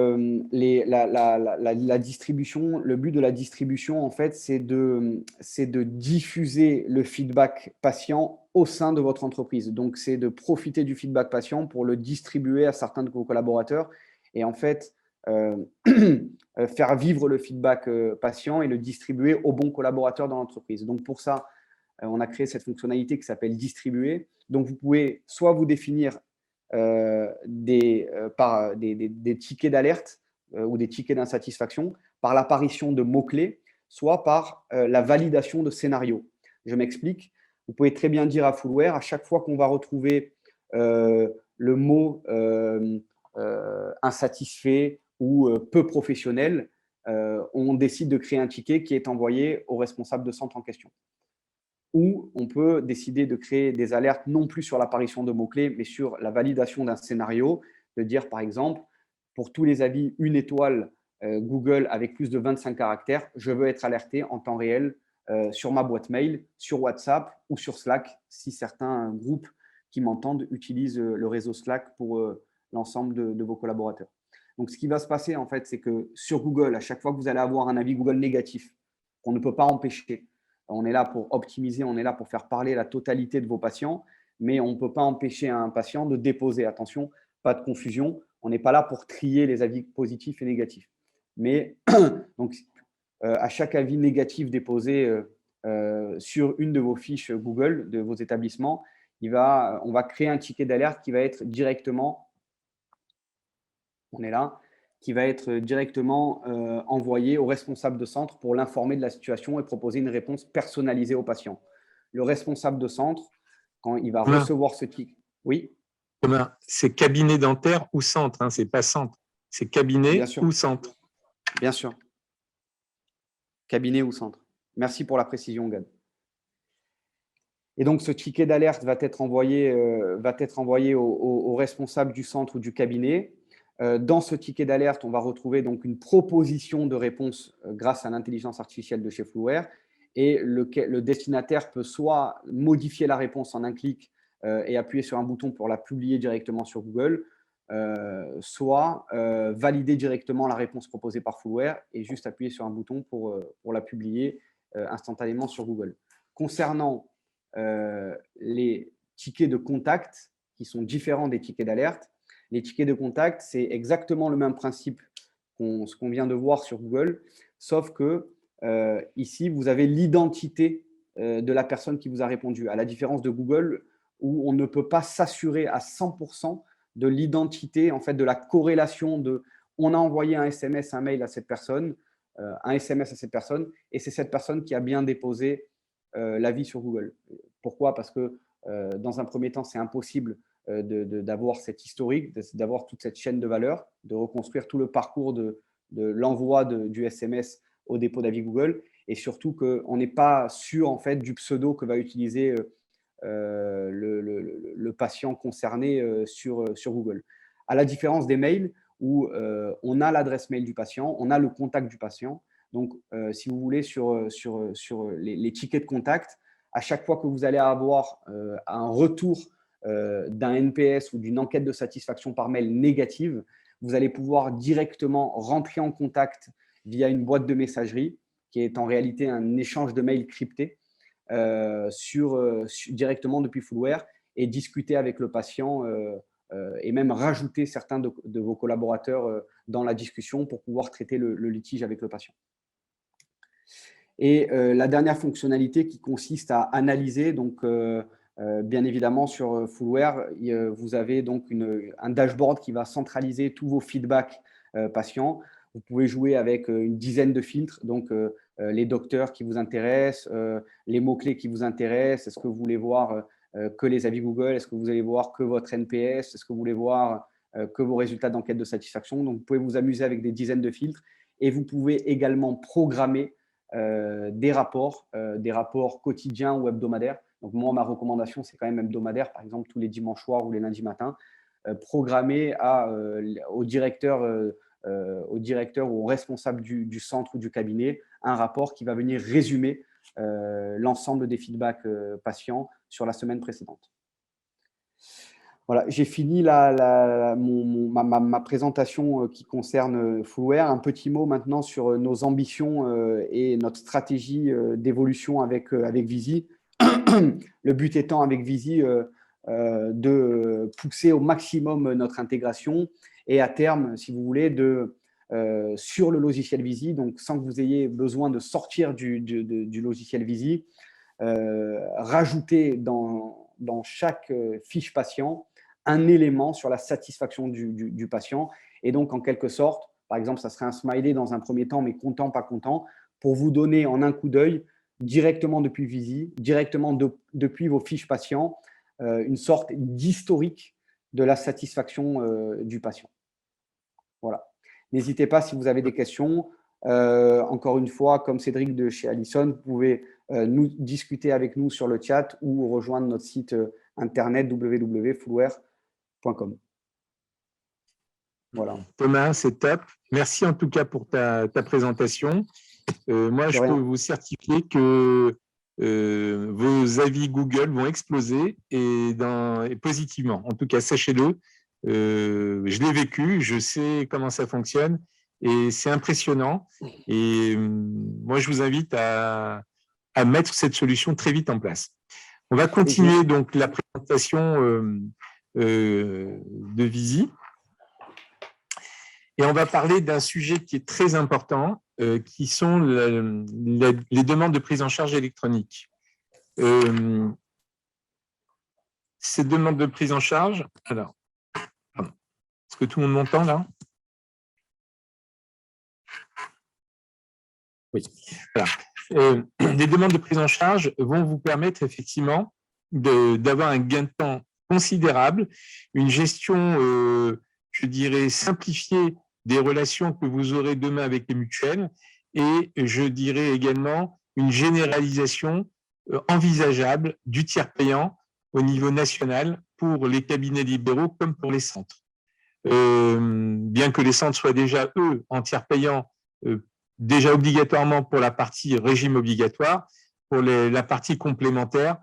distribution, le but de la distribution, en fait, c'est de diffuser le feedback patient au sein de votre entreprise. Donc, c'est de profiter du feedback patient pour le distribuer à certains de vos collaborateurs et en fait, faire vivre le feedback patient et le distribuer aux bons collaborateurs dans l'entreprise. Donc, pour ça, on a créé cette fonctionnalité qui s'appelle distribuer. Donc, vous pouvez soit vous définir des tickets d'alerte ou des tickets d'insatisfaction par l'apparition de mots-clés, soit par la validation de scénarios. Je m'explique. Vous pouvez très bien dire à Fullware, à chaque fois qu'on va retrouver le mot insatisfait ou peu professionnel, on décide de créer un ticket qui est envoyé au responsable de centre en question. Ou on peut décider de créer des alertes non plus sur l'apparition de mots-clés, mais sur la validation d'un scénario, de dire par exemple, pour tous les avis 1 étoile Google avec plus de 25 caractères, je veux être alerté en temps réel sur ma boîte mail, sur WhatsApp ou sur Slack, si certains groupes qui m'entendent utilisent le réseau Slack pour l'ensemble de vos collaborateurs. Donc, ce qui va se passer, en fait, c'est que sur Google, à chaque fois que vous allez avoir un avis Google négatif, qu'on ne peut pas empêcher, on est là pour optimiser, on est là pour faire parler la totalité de vos patients, mais on ne peut pas empêcher un patient de déposer. Attention, pas de confusion, on n'est pas là pour trier les avis positifs et négatifs. Mais donc, à chaque avis négatif déposé sur une de vos fiches Google de vos établissements, on va créer un ticket d'alerte qui va être directement, envoyé au responsable de centre pour l'informer de la situation et proposer une réponse personnalisée au patient. Le responsable de centre, quand il va recevoir ce ticket… Oui. Thomas, c'est cabinet dentaire ou centre, hein, c'est pas centre, c'est cabinet ou centre. Bien sûr. Cabinet ou centre. Merci pour la précision, Gad. Et donc, ce ticket d'alerte va être envoyé au responsable du centre ou du cabinet. Dans ce ticket d'alerte, on va retrouver donc une proposition de réponse grâce à l'intelligence artificielle de chez Fluware. Et le destinataire peut soit modifier la réponse en un clic et appuyer sur un bouton pour la publier directement sur Google, soit valider directement la réponse proposée par Fluware et juste appuyer sur un bouton pour la publier instantanément sur Google. Concernant les tickets de contact qui sont différents des tickets d'alerte, les tickets de contact, c'est exactement le même principe ce qu'on vient de voir sur Google, sauf que ici, vous avez l'identité de la personne qui vous a répondu, à la différence de Google où on ne peut pas s'assurer à 100% de l'identité, en fait, de la corrélation de on a envoyé un SMS, un mail à cette personne, et c'est cette personne qui a bien déposé l'avis sur Google. Pourquoi? Parce que dans un premier temps, c'est impossible d'avoir cet historique, d'avoir toute cette chaîne de valeur, de reconstruire tout le parcours de l'envoi du SMS au dépôt d'avis Google, et surtout qu'on n'est pas sûr en fait du pseudo que va utiliser le patient concerné sur Google. À la différence des mails où on a l'adresse mail du patient, on a le contact du patient. Donc, si vous voulez, sur les tickets de contact, à chaque fois que vous allez avoir un retour d'un NPS ou d'une enquête de satisfaction par mail négative, vous allez pouvoir directement rentrer en contact via une boîte de messagerie qui est en réalité un échange de mails crypté directement depuis Fluware et discuter avec le patient et même rajouter certains de vos collaborateurs dans la discussion pour pouvoir traiter le litige avec le patient. Et la dernière fonctionnalité qui consiste à analyser, donc bien évidemment sur Fluware, vous avez donc un dashboard qui va centraliser tous vos feedbacks patients. Vous pouvez jouer avec une dizaine de filtres, donc les docteurs qui vous intéressent, les mots-clés qui vous intéressent. Est-ce que vous voulez voir que les avis Google? Est-ce que vous allez voir que votre NPS? Est-ce que vous voulez voir que vos résultats d'enquête de satisfaction? Donc, vous pouvez vous amuser avec des dizaines de filtres et vous pouvez également programmer des rapports quotidiens ou hebdomadaires. Donc, moi, ma recommandation, c'est quand même hebdomadaire, par exemple, tous les dimanches soirs ou les lundis matins, programmer au directeur ou au responsable du centre ou du cabinet un rapport qui va venir résumer l'ensemble des feedbacks patients sur la semaine précédente. Voilà, j'ai fini ma présentation qui concerne Fluware. Un petit mot maintenant sur nos ambitions et notre stratégie d'évolution avec Vizy. Le but étant avec Vizy de pousser au maximum notre intégration et à terme, si vous voulez, sur le logiciel Vizy, donc sans que vous ayez besoin de sortir du logiciel Vizy, rajouter dans chaque fiche patient un élément sur la satisfaction du patient. Et donc, en quelque sorte, par exemple, ça serait un smiley dans un premier temps, mais content, pas content, pour vous donner en un coup d'œil, directement depuis Vizy, directement depuis vos fiches patients, une sorte d'historique de la satisfaction du patient. Voilà. N'hésitez pas si vous avez des questions. Encore une fois, comme Cédric de chez Allison, vous pouvez nous discuter avec nous sur le chat ou rejoindre notre site internet www.fluware.com. Voilà. Thomas, c'est top. Merci en tout cas pour ta présentation. Moi, je peux vous certifier que vos avis Google vont exploser et positivement. En tout cas, sachez-le, je l'ai vécu, je sais comment ça fonctionne et c'est impressionnant. Et moi, je vous invite à mettre cette solution très vite en place. On va continuer donc la présentation de Vizy. Et on va parler d'un sujet qui est très important, qui sont les demandes de prise en charge électronique. Ces demandes de prise en charge, alors, est-ce que tout le monde m'entend là? Oui, voilà. Les demandes de prise en charge vont vous permettre effectivement d'avoir un gain de temps considérable, une gestion, je dirais, simplifiée des relations que vous aurez demain avec les mutuelles et je dirais également une généralisation envisageable du tiers payant au niveau national pour les cabinets libéraux comme pour les centres. Bien que les centres soient déjà, eux, en tiers payant, déjà obligatoirement pour la partie régime obligatoire, pour la partie complémentaire,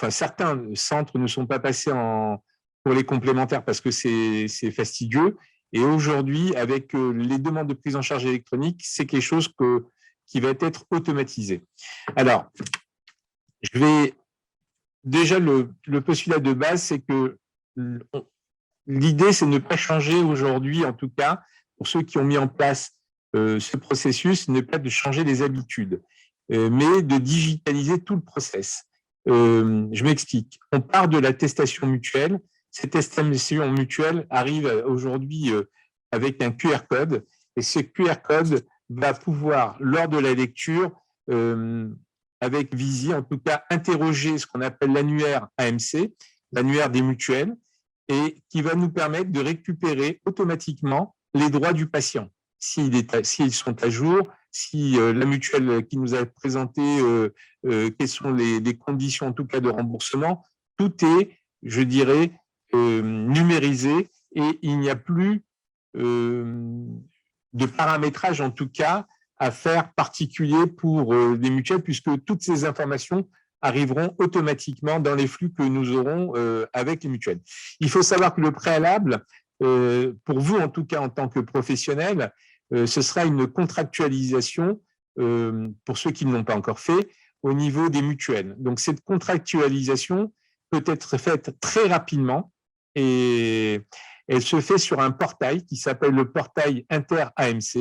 certains centres ne sont pas passés pour les complémentaires parce que c'est fastidieux. Et aujourd'hui, avec les demandes de prise en charge électronique, c'est quelque chose qui va être automatisé. Alors, déjà, le postulat de base, c'est que l'idée, c'est de ne pas changer aujourd'hui, en tout cas, pour ceux qui ont mis en place ce processus, ne pas de changer les habitudes, mais de digitaliser tout le process. Je m'explique. On part de l'attestation mutuelle. Cette attestation mutuelle arrive aujourd'hui avec un QR code et ce QR code va pouvoir, lors de la lecture, avec Vizy, en tout cas, interroger ce qu'on appelle l'annuaire AMC, l'annuaire des mutuelles, et qui va nous permettre de récupérer automatiquement les droits du patient, s'ils sont à jour, si la mutuelle qui nous a présenté, quelles sont les conditions en tout cas de remboursement, tout est, je dirais, numérisé et il n'y a plus de paramétrage en tout cas à faire particulier pour les mutuelles puisque toutes ces informations arriveront automatiquement dans les flux que nous aurons avec les mutuelles. Il faut savoir que le préalable, pour vous en tout cas en tant que professionnel, ce sera une contractualisation, pour ceux qui ne l'ont pas encore fait, au niveau des mutuelles. Donc cette contractualisation peut être faite très rapidement et elle se fait sur un portail qui s'appelle le portail Inter-AMC.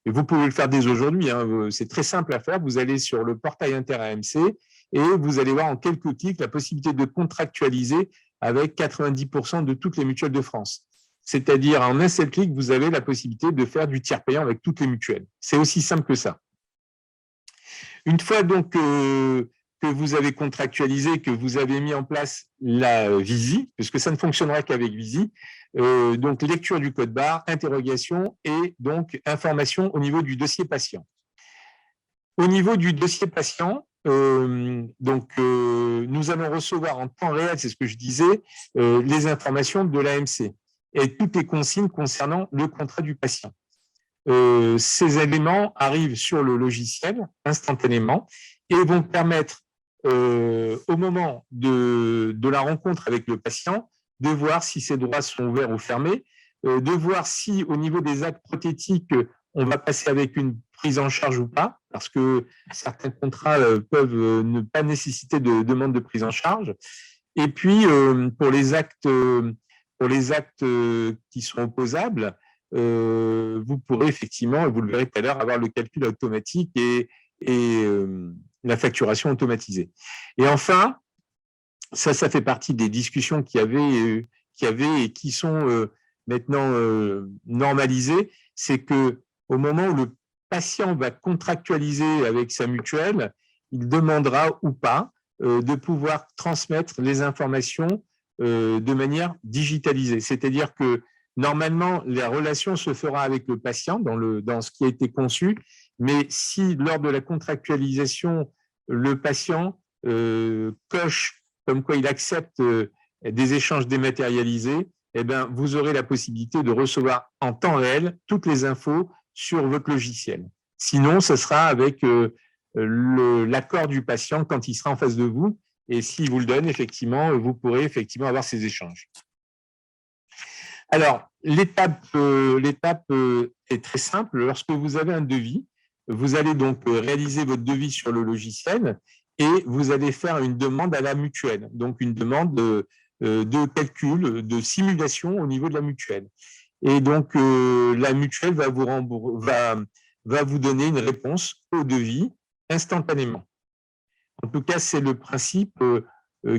Et vous pouvez le faire dès aujourd'hui, hein, c'est très simple à faire. Vous allez sur le portail Inter-AMC et vous allez voir en quelques clics la possibilité de contractualiser avec 90% de toutes les mutuelles de France. C'est-à-dire, en un seul clic, vous avez la possibilité de faire du tiers payant avec toutes les mutuelles. C'est aussi simple que ça. Une fois donc que vous avez contractualisé, que vous avez mis en place la Vizy, puisque ça ne fonctionnera qu'avec Vizy, donc lecture du code barre, interrogation et donc information au niveau du dossier patient. Au niveau du dossier patient, nous allons recevoir en temps réel, c'est ce que je disais, les informations de l'AMC et toutes les consignes concernant le contrat du patient. Ces éléments arrivent sur le logiciel instantanément et vont permettre, au moment de la rencontre avec le patient, de voir si ses droits sont ouverts ou fermés, de voir si au niveau des actes prothétiques, on va passer avec une prise en charge ou pas, parce que certains contrats peuvent ne pas nécessiter de demande de prise en charge. Et puis, pour les actes qui sont opposables, vous pourrez effectivement, vous le verrez tout à l'heure, avoir le calcul automatique et la facturation automatisée. Et enfin, ça fait partie des discussions qu'il y avait et qui sont maintenant normalisées, c'est que au moment où le patient va contractualiser avec sa mutuelle, il demandera ou pas de pouvoir transmettre les informations de manière digitalisée. C'est-à-dire que normalement, la relation se fera avec le patient dans ce qui a été conçu, mais si lors de la contractualisation, le patient coche comme quoi il accepte des échanges dématérialisés, eh bien, vous aurez la possibilité de recevoir en temps réel toutes les infos sur votre logiciel. Sinon, ce sera avec l'accord du patient quand il sera en face de vous. Et s'il vous le donne, effectivement, vous pourrez effectivement avoir ces échanges. Alors, l'étape est très simple. Lorsque vous avez un devis, vous allez donc réaliser votre devis sur le logiciel et vous allez faire une demande à la mutuelle, donc une demande de calcul, de simulation au niveau de la mutuelle. Et donc, la mutuelle va vous donner une réponse au devis instantanément. En tout cas, c'est le principe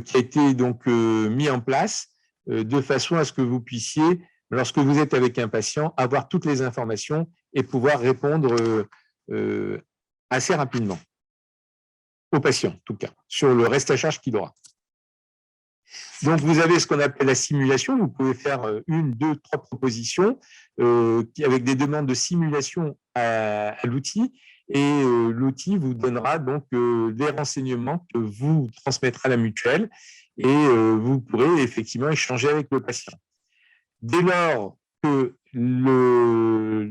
qui a été donc mis en place de façon à ce que vous puissiez, lorsque vous êtes avec un patient, avoir toutes les informations et pouvoir répondre assez rapidement au patient, en tout cas, sur le reste à charge qu'il aura. Donc, vous avez ce qu'on appelle la simulation. Vous pouvez faire 1, 2, 3 propositions avec des demandes de simulation à l'outil. Et l'outil vous donnera donc des renseignements que vous transmettra à la mutuelle et vous pourrez effectivement échanger avec le patient. Dès lors que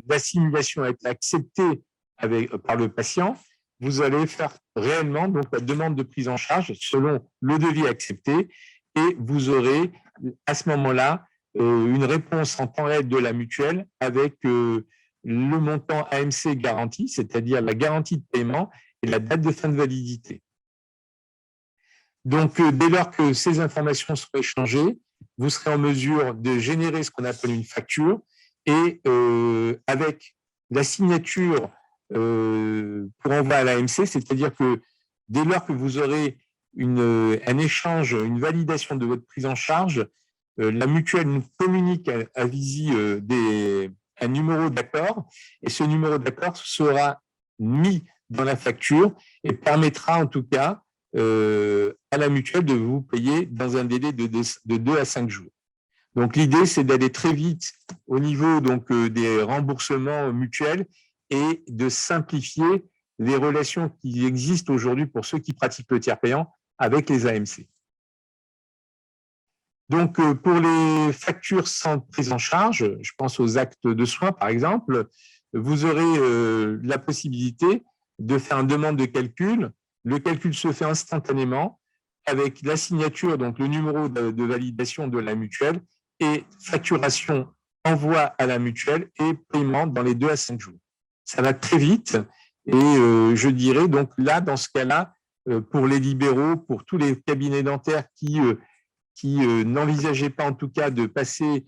la simulation a été acceptée par le patient, vous allez faire réellement donc la demande de prise en charge selon le devis accepté et vous aurez à ce moment-là une réponse en temps réel de la mutuelle avec le montant AMC garanti, c'est-à-dire la garantie de paiement et la date de fin de validité. Donc, dès lors que ces informations seront échangées, vous serez en mesure de générer ce qu'on appelle une facture et avec la signature pour envoi à l'AMC, c'est-à-dire que dès lors que vous aurez un échange, une validation de votre prise en charge, la mutuelle nous communique à Visi un numéro d'accord et ce numéro d'accord sera mis dans la facture et permettra en tout cas à la mutuelle de vous payer dans un délai de 2 à 5 jours. Donc l'idée, c'est d'aller très vite au niveau donc, des remboursements mutuels et de simplifier les relations qui existent aujourd'hui pour ceux qui pratiquent le tiers payant avec les AMC. Donc, pour les factures sans prise en charge, je pense aux actes de soins, par exemple, vous aurez la possibilité de faire une demande de calcul. Le calcul se fait instantanément avec la signature, donc le numéro de validation de la mutuelle et facturation, envoi à la mutuelle et paiement dans les 2 à 5 jours. Ça va très vite et je dirais donc là, dans ce cas-là, pour les libéraux, pour tous les cabinets dentaires qui n'envisageaient pas en tout cas de passer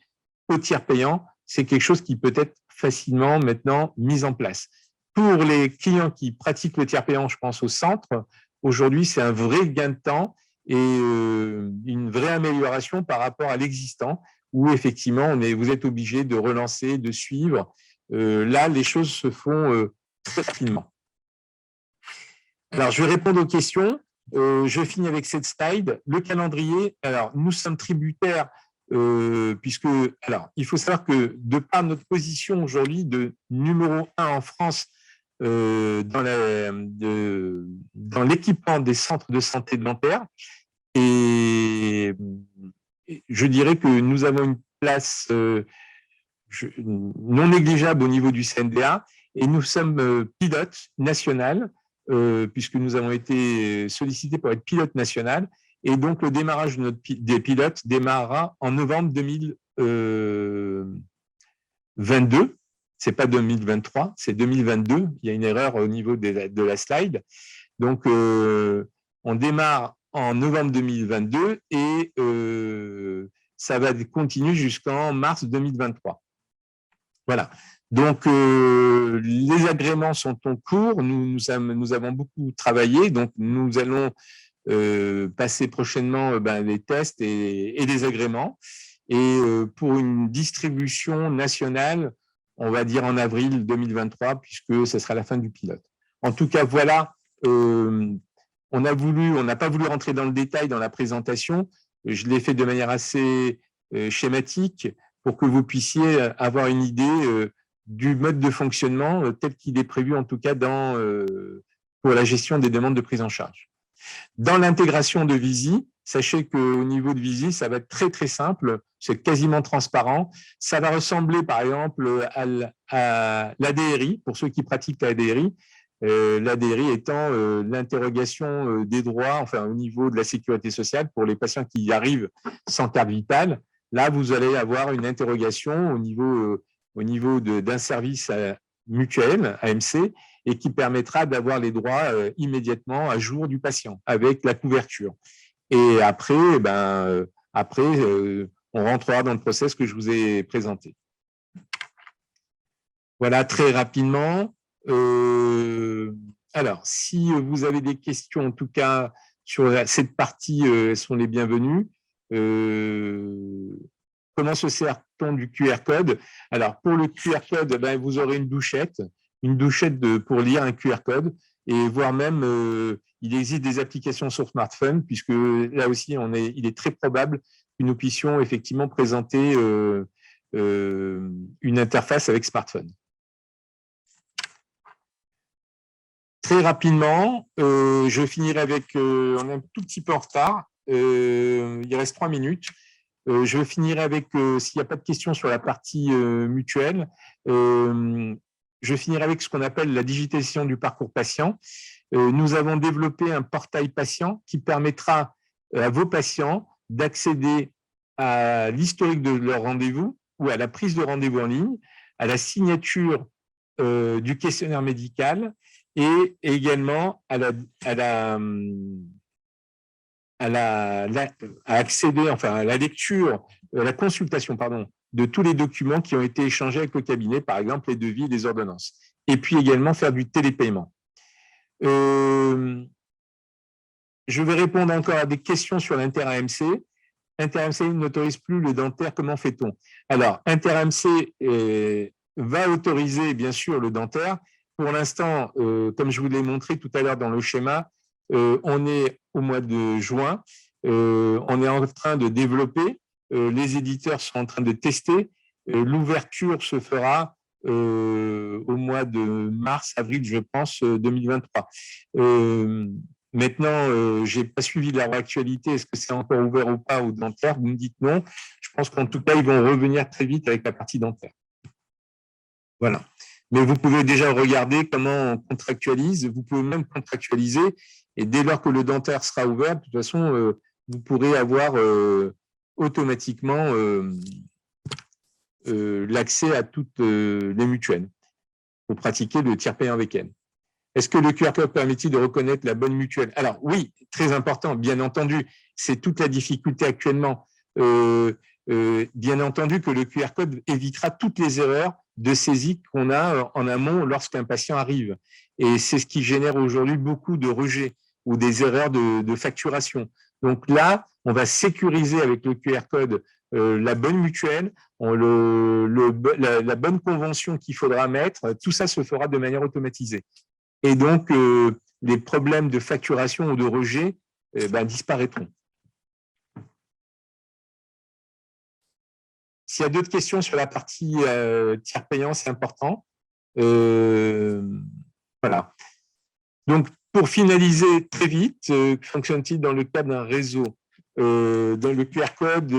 au tiers payant, c'est quelque chose qui peut être facilement maintenant mis en place. Pour les clients qui pratiquent le tiers payant, je pense au centre, aujourd'hui c'est un vrai gain de temps et une vraie amélioration par rapport à l'existant où effectivement vous êtes obligé de relancer, de suivre. Là, les choses se font très rapidement. Alors, je vais répondre aux questions. Je finis avec cette slide. Le calendrier, alors nous sommes tributaires puisque, alors il faut savoir que de par notre position aujourd'hui de numéro 1 en France dans l'équipement des centres de santé dentaire, et je dirais que nous avons une place non négligeable au niveau du CNDA et nous sommes pilote national puisque nous avons été sollicités pour être pilote national. Et donc, le démarrage des pilotes démarrera en novembre 2022. Ce n'est pas 2023, c'est 2022. Il y a une erreur au niveau de la slide. Donc, on démarre en novembre 2022 et ça va continuer jusqu'en mars 2023. Voilà. Donc, les agréments sont en cours. Nous avons beaucoup travaillé. Donc, nous allons passer prochainement les tests et les agréments. Et pour une distribution nationale, on va dire en avril 2023, puisque ce sera la fin du pilote. En tout cas, voilà, on n'a pas voulu rentrer dans le détail dans la présentation. Je l'ai fait de manière assez schématique pour que vous puissiez avoir une idée du mode de fonctionnement tel qu'il est prévu, en tout cas pour la gestion des demandes de prise en charge. Dans l'intégration de Visi, sachez qu'au niveau de Visi, ça va être très, très simple. C'est quasiment transparent. Ça va ressembler, par exemple, à l'ADRI, pour ceux qui pratiquent l'ADRI. L'ADRI étant l'interrogation des droits, enfin, au niveau de la sécurité sociale pour les patients qui y arrivent sans carte vitale. Là, vous allez avoir une interrogation au niveau d'un service mutuel, AMC, et qui permettra d'avoir les droits immédiatement à jour du patient avec la couverture. Et après, on rentrera dans le process que je vous ai présenté. Voilà, très rapidement. Alors, si vous avez des questions, en tout cas, sur cette partie, elles sont les bienvenues. Comment se sert-on du QR code? Alors, pour le QR code, vous aurez une douchette pour lire un QR code, et voire même, il existe des applications sur smartphone, puisque là aussi, il est très probable que nous puissions effectivement présenter une interface avec smartphone. Très rapidement, je finirai avec, on est un tout petit peu en retard, il reste 3 minutes. Je finirai avec, s'il n'y a pas de questions sur la partie mutuelle, je finirai avec ce qu'on appelle la digitalisation du parcours patient. Nous avons développé un portail patient qui permettra à vos patients d'accéder à l'historique de leur rendez-vous ou à la prise de rendez-vous en ligne, à la signature du questionnaire médical et également à accéder, enfin, à la lecture, à la consultation, pardon, de tous les documents qui ont été échangés avec le cabinet, par exemple les devis et les ordonnances. Et puis également faire du télépaiement. Je vais répondre encore à des questions sur l'Inter-AMC. Inter-AMC n'autorise plus le dentaire, comment fait-on? Alors, Inter-AMC va autoriser bien sûr le dentaire. Pour l'instant, comme je vous l'ai montré tout à l'heure dans le schéma, on est au mois de juin, on est en train de développer, les éditeurs sont en train de tester, l'ouverture se fera au mois de mars, avril, je pense, 2023. Maintenant, je n'ai pas suivi leur actualité, est-ce que c'est encore ouvert ou pas aux dentaires? Vous me dites non. Je pense qu'en tout cas, ils vont revenir très vite avec la partie dentaire. Voilà. Mais vous pouvez déjà regarder comment on contractualise, vous pouvez même contractualiser, et dès lors que le dentaire sera ouvert, de toute façon, vous pourrez avoir automatiquement l'accès à toutes les mutuelles pour pratiquer le tiers payant avec elles. Est-ce que le QR code permet-il de reconnaître la bonne mutuelle? Alors oui, très important, bien entendu, c'est toute la difficulté actuellement. Bien entendu que le QR code évitera toutes les erreurs de saisie qu'on a en amont lorsqu'un patient arrive. Et c'est ce qui génère aujourd'hui beaucoup de rejets ou des erreurs de facturation. Donc là, on va sécuriser avec le QR code la bonne mutuelle, la bonne convention qu'il faudra mettre, tout ça se fera de manière automatisée. Et donc, les problèmes de facturation ou de rejet disparaîtront. S'il y a d'autres questions sur la partie tiers payant, c'est important. Voilà. Donc, pour finaliser très vite, que fonctionne-t-il dans le cadre d'un réseau? Dans le QR code,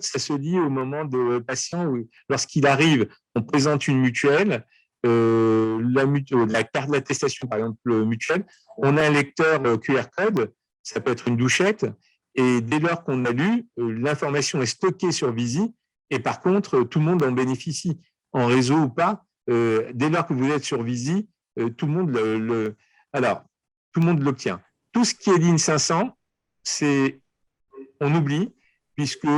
ça se lit au moment de patient où, lorsqu'il arrive, on présente une mutuelle, la carte d'attestation, par exemple, mutuelle, on a un lecteur QR code, ça peut être une douchette, et dès lors qu'on a lu, l'information est stockée sur Visi, et par contre, tout le monde en bénéficie, en réseau ou pas. Dès lors que vous êtes sur Visi, tout le monde l'obtient. Tout ce qui est ligne 500, on oublie, puisque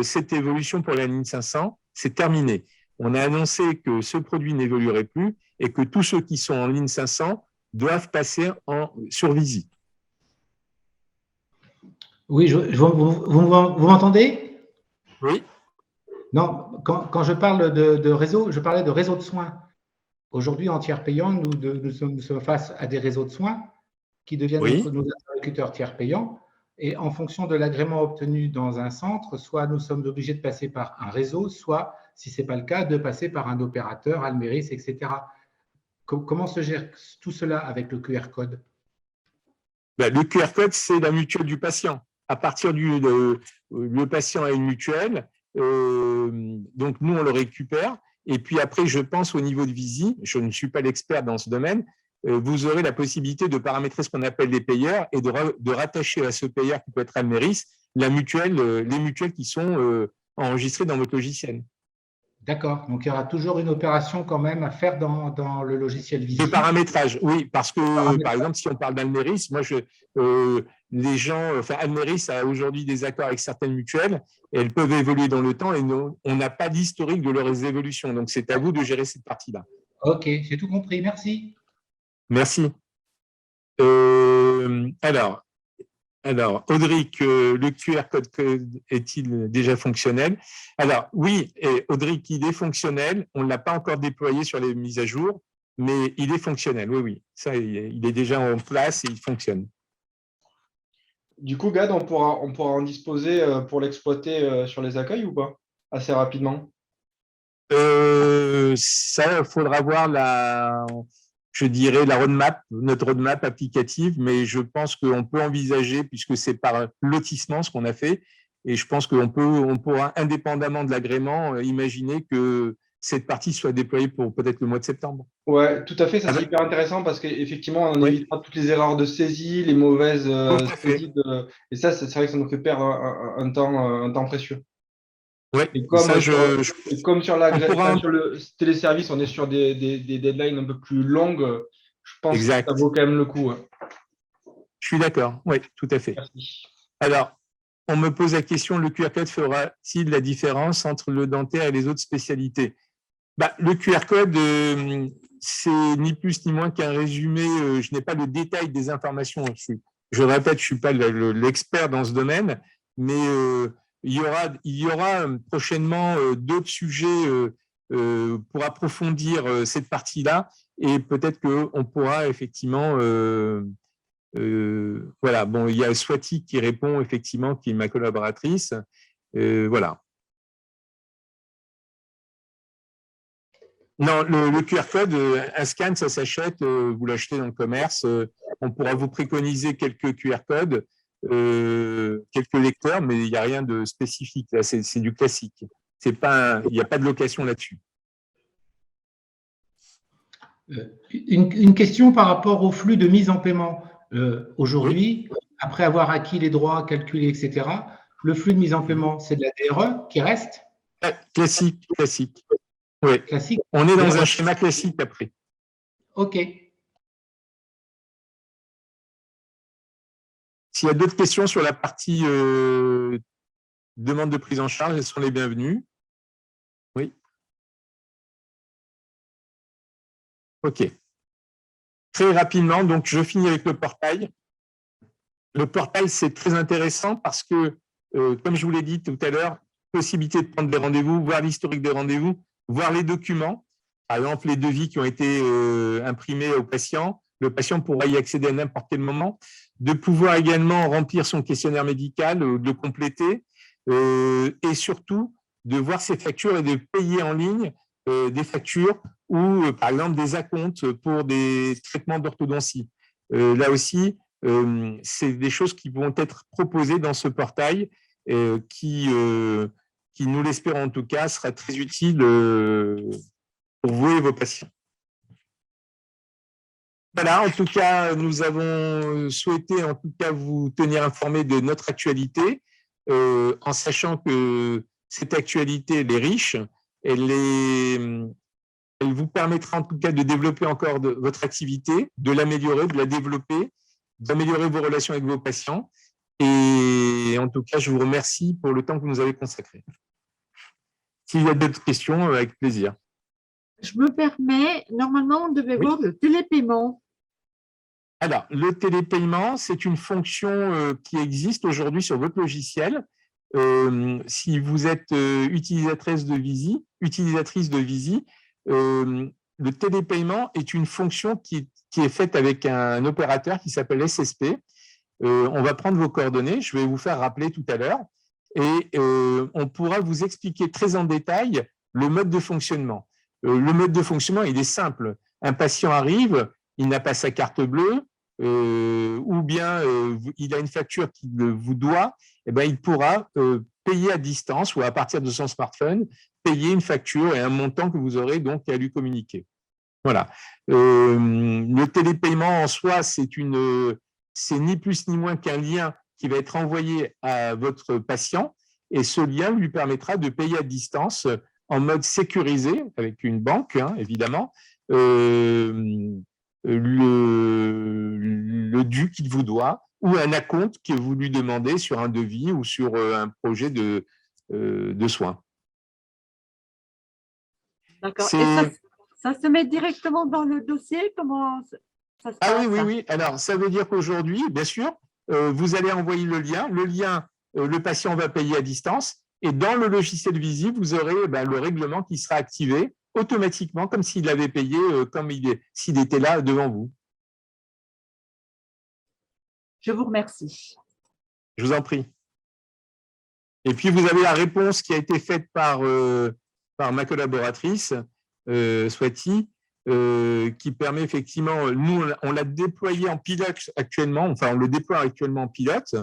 cette évolution pour la ligne 500, c'est terminé. On a annoncé que ce produit n'évoluerait plus et que tous ceux qui sont en ligne 500 doivent passer sur Visi. Oui, vous m'entendez? Oui. Non, quand je parle de réseau, je parlais de réseau de soins. Aujourd'hui, en tiers payant, nous sommes face à des réseaux de soins qui deviennent nos interlocuteurs tiers payants. Et en fonction de l'agrément obtenu dans un centre, soit nous sommes obligés de passer par un réseau, soit, si ce n'est pas le cas, de passer par un opérateur, Almeris, etc. Comment se gère tout cela avec le QR code? Le QR code, c'est la mutuelle du patient. à partir le patient a une mutuelle, donc nous, on le récupère. Et puis après, je pense au niveau de Visi, je ne suis pas l'expert dans ce domaine, vous aurez la possibilité de paramétrer ce qu'on appelle les payeurs et de rattacher à ce payeur qui peut être Almeris les mutuelles qui sont enregistrées dans votre logiciel. D'accord. Donc, il y aura toujours une opération quand même à faire dans le logiciel Visi. De paramétrage, oui, parce que, par exemple, si on parle d'Almeris, les gens, Almeris a aujourd'hui des accords avec certaines mutuelles et elles peuvent évoluer dans le temps et on n'a pas d'historique de leurs évolutions. Donc, c'est à vous de gérer cette partie-là. OK, j'ai tout compris. Merci. Merci. Alors, Audric, le QR code est-il déjà fonctionnel? Alors, oui, Audric, il est fonctionnel. On ne l'a pas encore déployé sur les mises à jour, mais il est fonctionnel. Oui, oui. Ça, il est déjà en place et il fonctionne. Du coup, Gad, on pourra en disposer pour l'exploiter sur les accueils ou pas? Assez rapidement? Ça, il faudra voir notre roadmap applicative, mais je pense qu'on peut envisager, puisque c'est par lotissement ce qu'on a fait, et je pense qu'on pourra, indépendamment de l'agrément, imaginer que cette partie soit déployée pour peut-être le mois de septembre. Ouais, tout à fait, ça c'est hyper intéressant parce qu'effectivement, on évitera toutes les erreurs de saisie, les mauvaises saisies. Et ça, c'est vrai que ça nous fait perdre un temps précieux. Ouais, et comme sur le téléservice, on est sur des deadlines un peu plus longues, je pense que ça vaut quand même le coup. Hein. Je suis d'accord, oui, tout à fait. Merci. Alors, on me pose la question, le QR code fera-t-il la différence entre le dentaire et les autres spécialités? Le QR code, c'est ni plus ni moins qu'un résumé. Je n'ai pas le détail des informations. Je répète, je ne suis pas l'expert dans ce domaine, mais il y aura prochainement d'autres sujets pour approfondir cette partie-là et peut-être qu'on pourra effectivement… voilà, bon, il y a Swati qui répond effectivement, qui est ma collaboratrice. Voilà. Non, le QR code, un scan, ça s'achète, vous l'achetez dans le commerce. On pourra vous préconiser quelques QR codes, quelques lecteurs, mais il n'y a rien de spécifique. Là, c'est du classique. Il n'y a pas de location là-dessus. Une question par rapport au flux de mise en paiement. Aujourd'hui, après avoir acquis les droits, calculés, etc., le flux de mise en paiement, c'est de la DRE qui reste? Classique. Oui. Classique. On est dans un schéma classique après. OK. S'il y a d'autres questions sur la partie demande de prise en charge, elles sont les bienvenues. Oui. OK. Très rapidement, donc je finis avec le portail. Le portail, c'est très intéressant parce que, comme je vous l'ai dit tout à l'heure, possibilité de prendre des rendez-vous, voir l'historique des rendez-vous, voir les documents, par exemple les devis qui ont été imprimés au patient. Le patient pourra y accéder à n'importe quel moment, de pouvoir également remplir son questionnaire médical, de le compléter, et surtout de voir ses factures et de payer en ligne des factures ou, par exemple, des acomptes pour des traitements d'orthodontie. Là aussi, c'est des choses qui vont être proposées dans ce portail qui, nous l'espérons en tout cas, sera très utile pour vous et vos patients. Voilà, en tout cas, nous avons souhaité en tout cas vous tenir informés de notre actualité, en sachant que cette actualité, elle est riche, elle vous permettra en tout cas de développer encore votre activité, de l'améliorer, de la développer, d'améliorer vos relations avec vos patients. Et en tout cas, je vous remercie pour le temps que vous nous avez consacré. S'il y a d'autres questions, avec plaisir. Je me permets, normalement, on devait voir le télépaiement. Alors, le télépaiement, c'est une fonction qui existe aujourd'hui sur votre logiciel. Si vous êtes utilisatrice de Visi, le télépaiement est une fonction qui est faite avec un opérateur qui s'appelle SSP. On va prendre vos coordonnées, je vais vous faire rappeler tout à l'heure, et on pourra vous expliquer très en détail le mode de fonctionnement. Le mode de fonctionnement, il est simple. Un patient arrive, il n'a pas sa carte bleue, ou bien il a une facture qu'il vous doit, eh ben, il pourra payer à distance ou à partir de son smartphone, payer une facture et un montant que vous aurez donc à lui communiquer. Voilà. Le télépaiement en soi, c'est ni plus ni moins qu'un lien qui va être envoyé à votre patient et ce lien lui permettra de payer à distance en mode sécurisé avec une banque, hein, évidemment, le dû qu'il vous doit ou un acompte que vous lui demandez sur un devis ou sur un projet de soins. D'accord. Et ça se met directement dans le dossier? Comment ça se passe? Oui. Alors, ça veut dire qu'aujourd'hui, bien sûr, vous allez envoyer le lien. Le lien, le patient va payer à distance. Et dans le logiciel Visio, vous aurez le règlement qui sera activé automatiquement, comme s'il avait payé, s'il était là devant vous. Je vous remercie. Je vous en prie. Et puis, vous avez la réponse qui a été faite par ma collaboratrice, Swati, qui permet effectivement, nous, on l'a déployé en pilote actuellement, enfin, on le déploie actuellement en pilote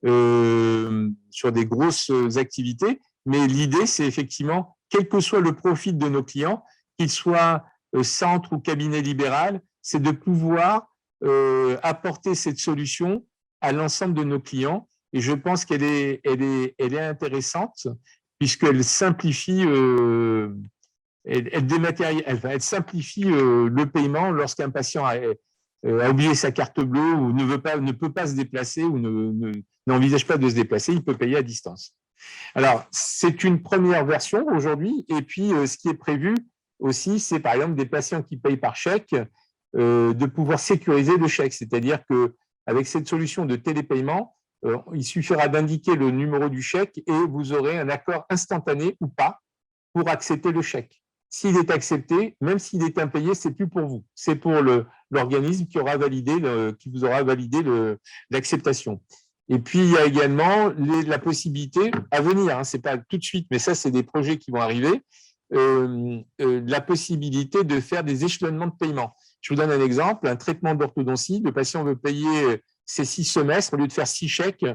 sur des grosses activités, mais l'idée, c'est effectivement, quel que soit le profil de nos clients, qu'ils soient centre ou cabinet libéral, c'est de pouvoir apporter cette solution à l'ensemble de nos clients. Et je pense qu'elle est intéressante puisqu'elle simplifie, elle simplifie le paiement lorsqu'un patient a oublié sa carte bleue ou ne peut pas se déplacer ou n'envisage pas de se déplacer, il peut payer à distance. Alors, c'est une première version aujourd'hui. Et puis, ce qui est prévu aussi, c'est par exemple des patients qui payent par chèque, de pouvoir sécuriser le chèque. C'est-à-dire qu'avec cette solution de télépaiement, il suffira d'indiquer le numéro du chèque et vous aurez un accord instantané ou pas pour accepter le chèque. S'il est accepté, même s'il est impayé, c'est plus pour vous, c'est pour l'organisme qui vous aura validé l'acceptation. Et puis, il y a également la possibilité à venir, hein, ce n'est pas tout de suite, mais ça, c'est des projets qui vont arriver, la possibilité de faire des échelonnements de paiement. Je vous donne un exemple, un traitement d'orthodontie, le patient veut payer ses 6 semestres, au lieu de faire 6 chèques,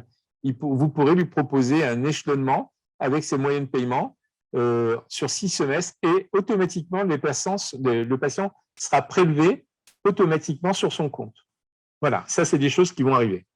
vous pourrez lui proposer un échelonnement avec ses moyens de paiement sur 6 semestres et automatiquement, le patient sera prélevé automatiquement sur son compte. Voilà, ça, c'est des choses qui vont arriver.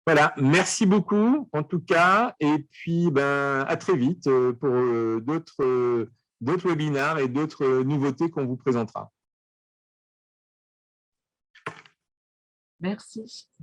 Voilà, merci beaucoup en tout cas, et puis à très vite pour d'autres webinaires et d'autres nouveautés qu'on vous présentera. Merci.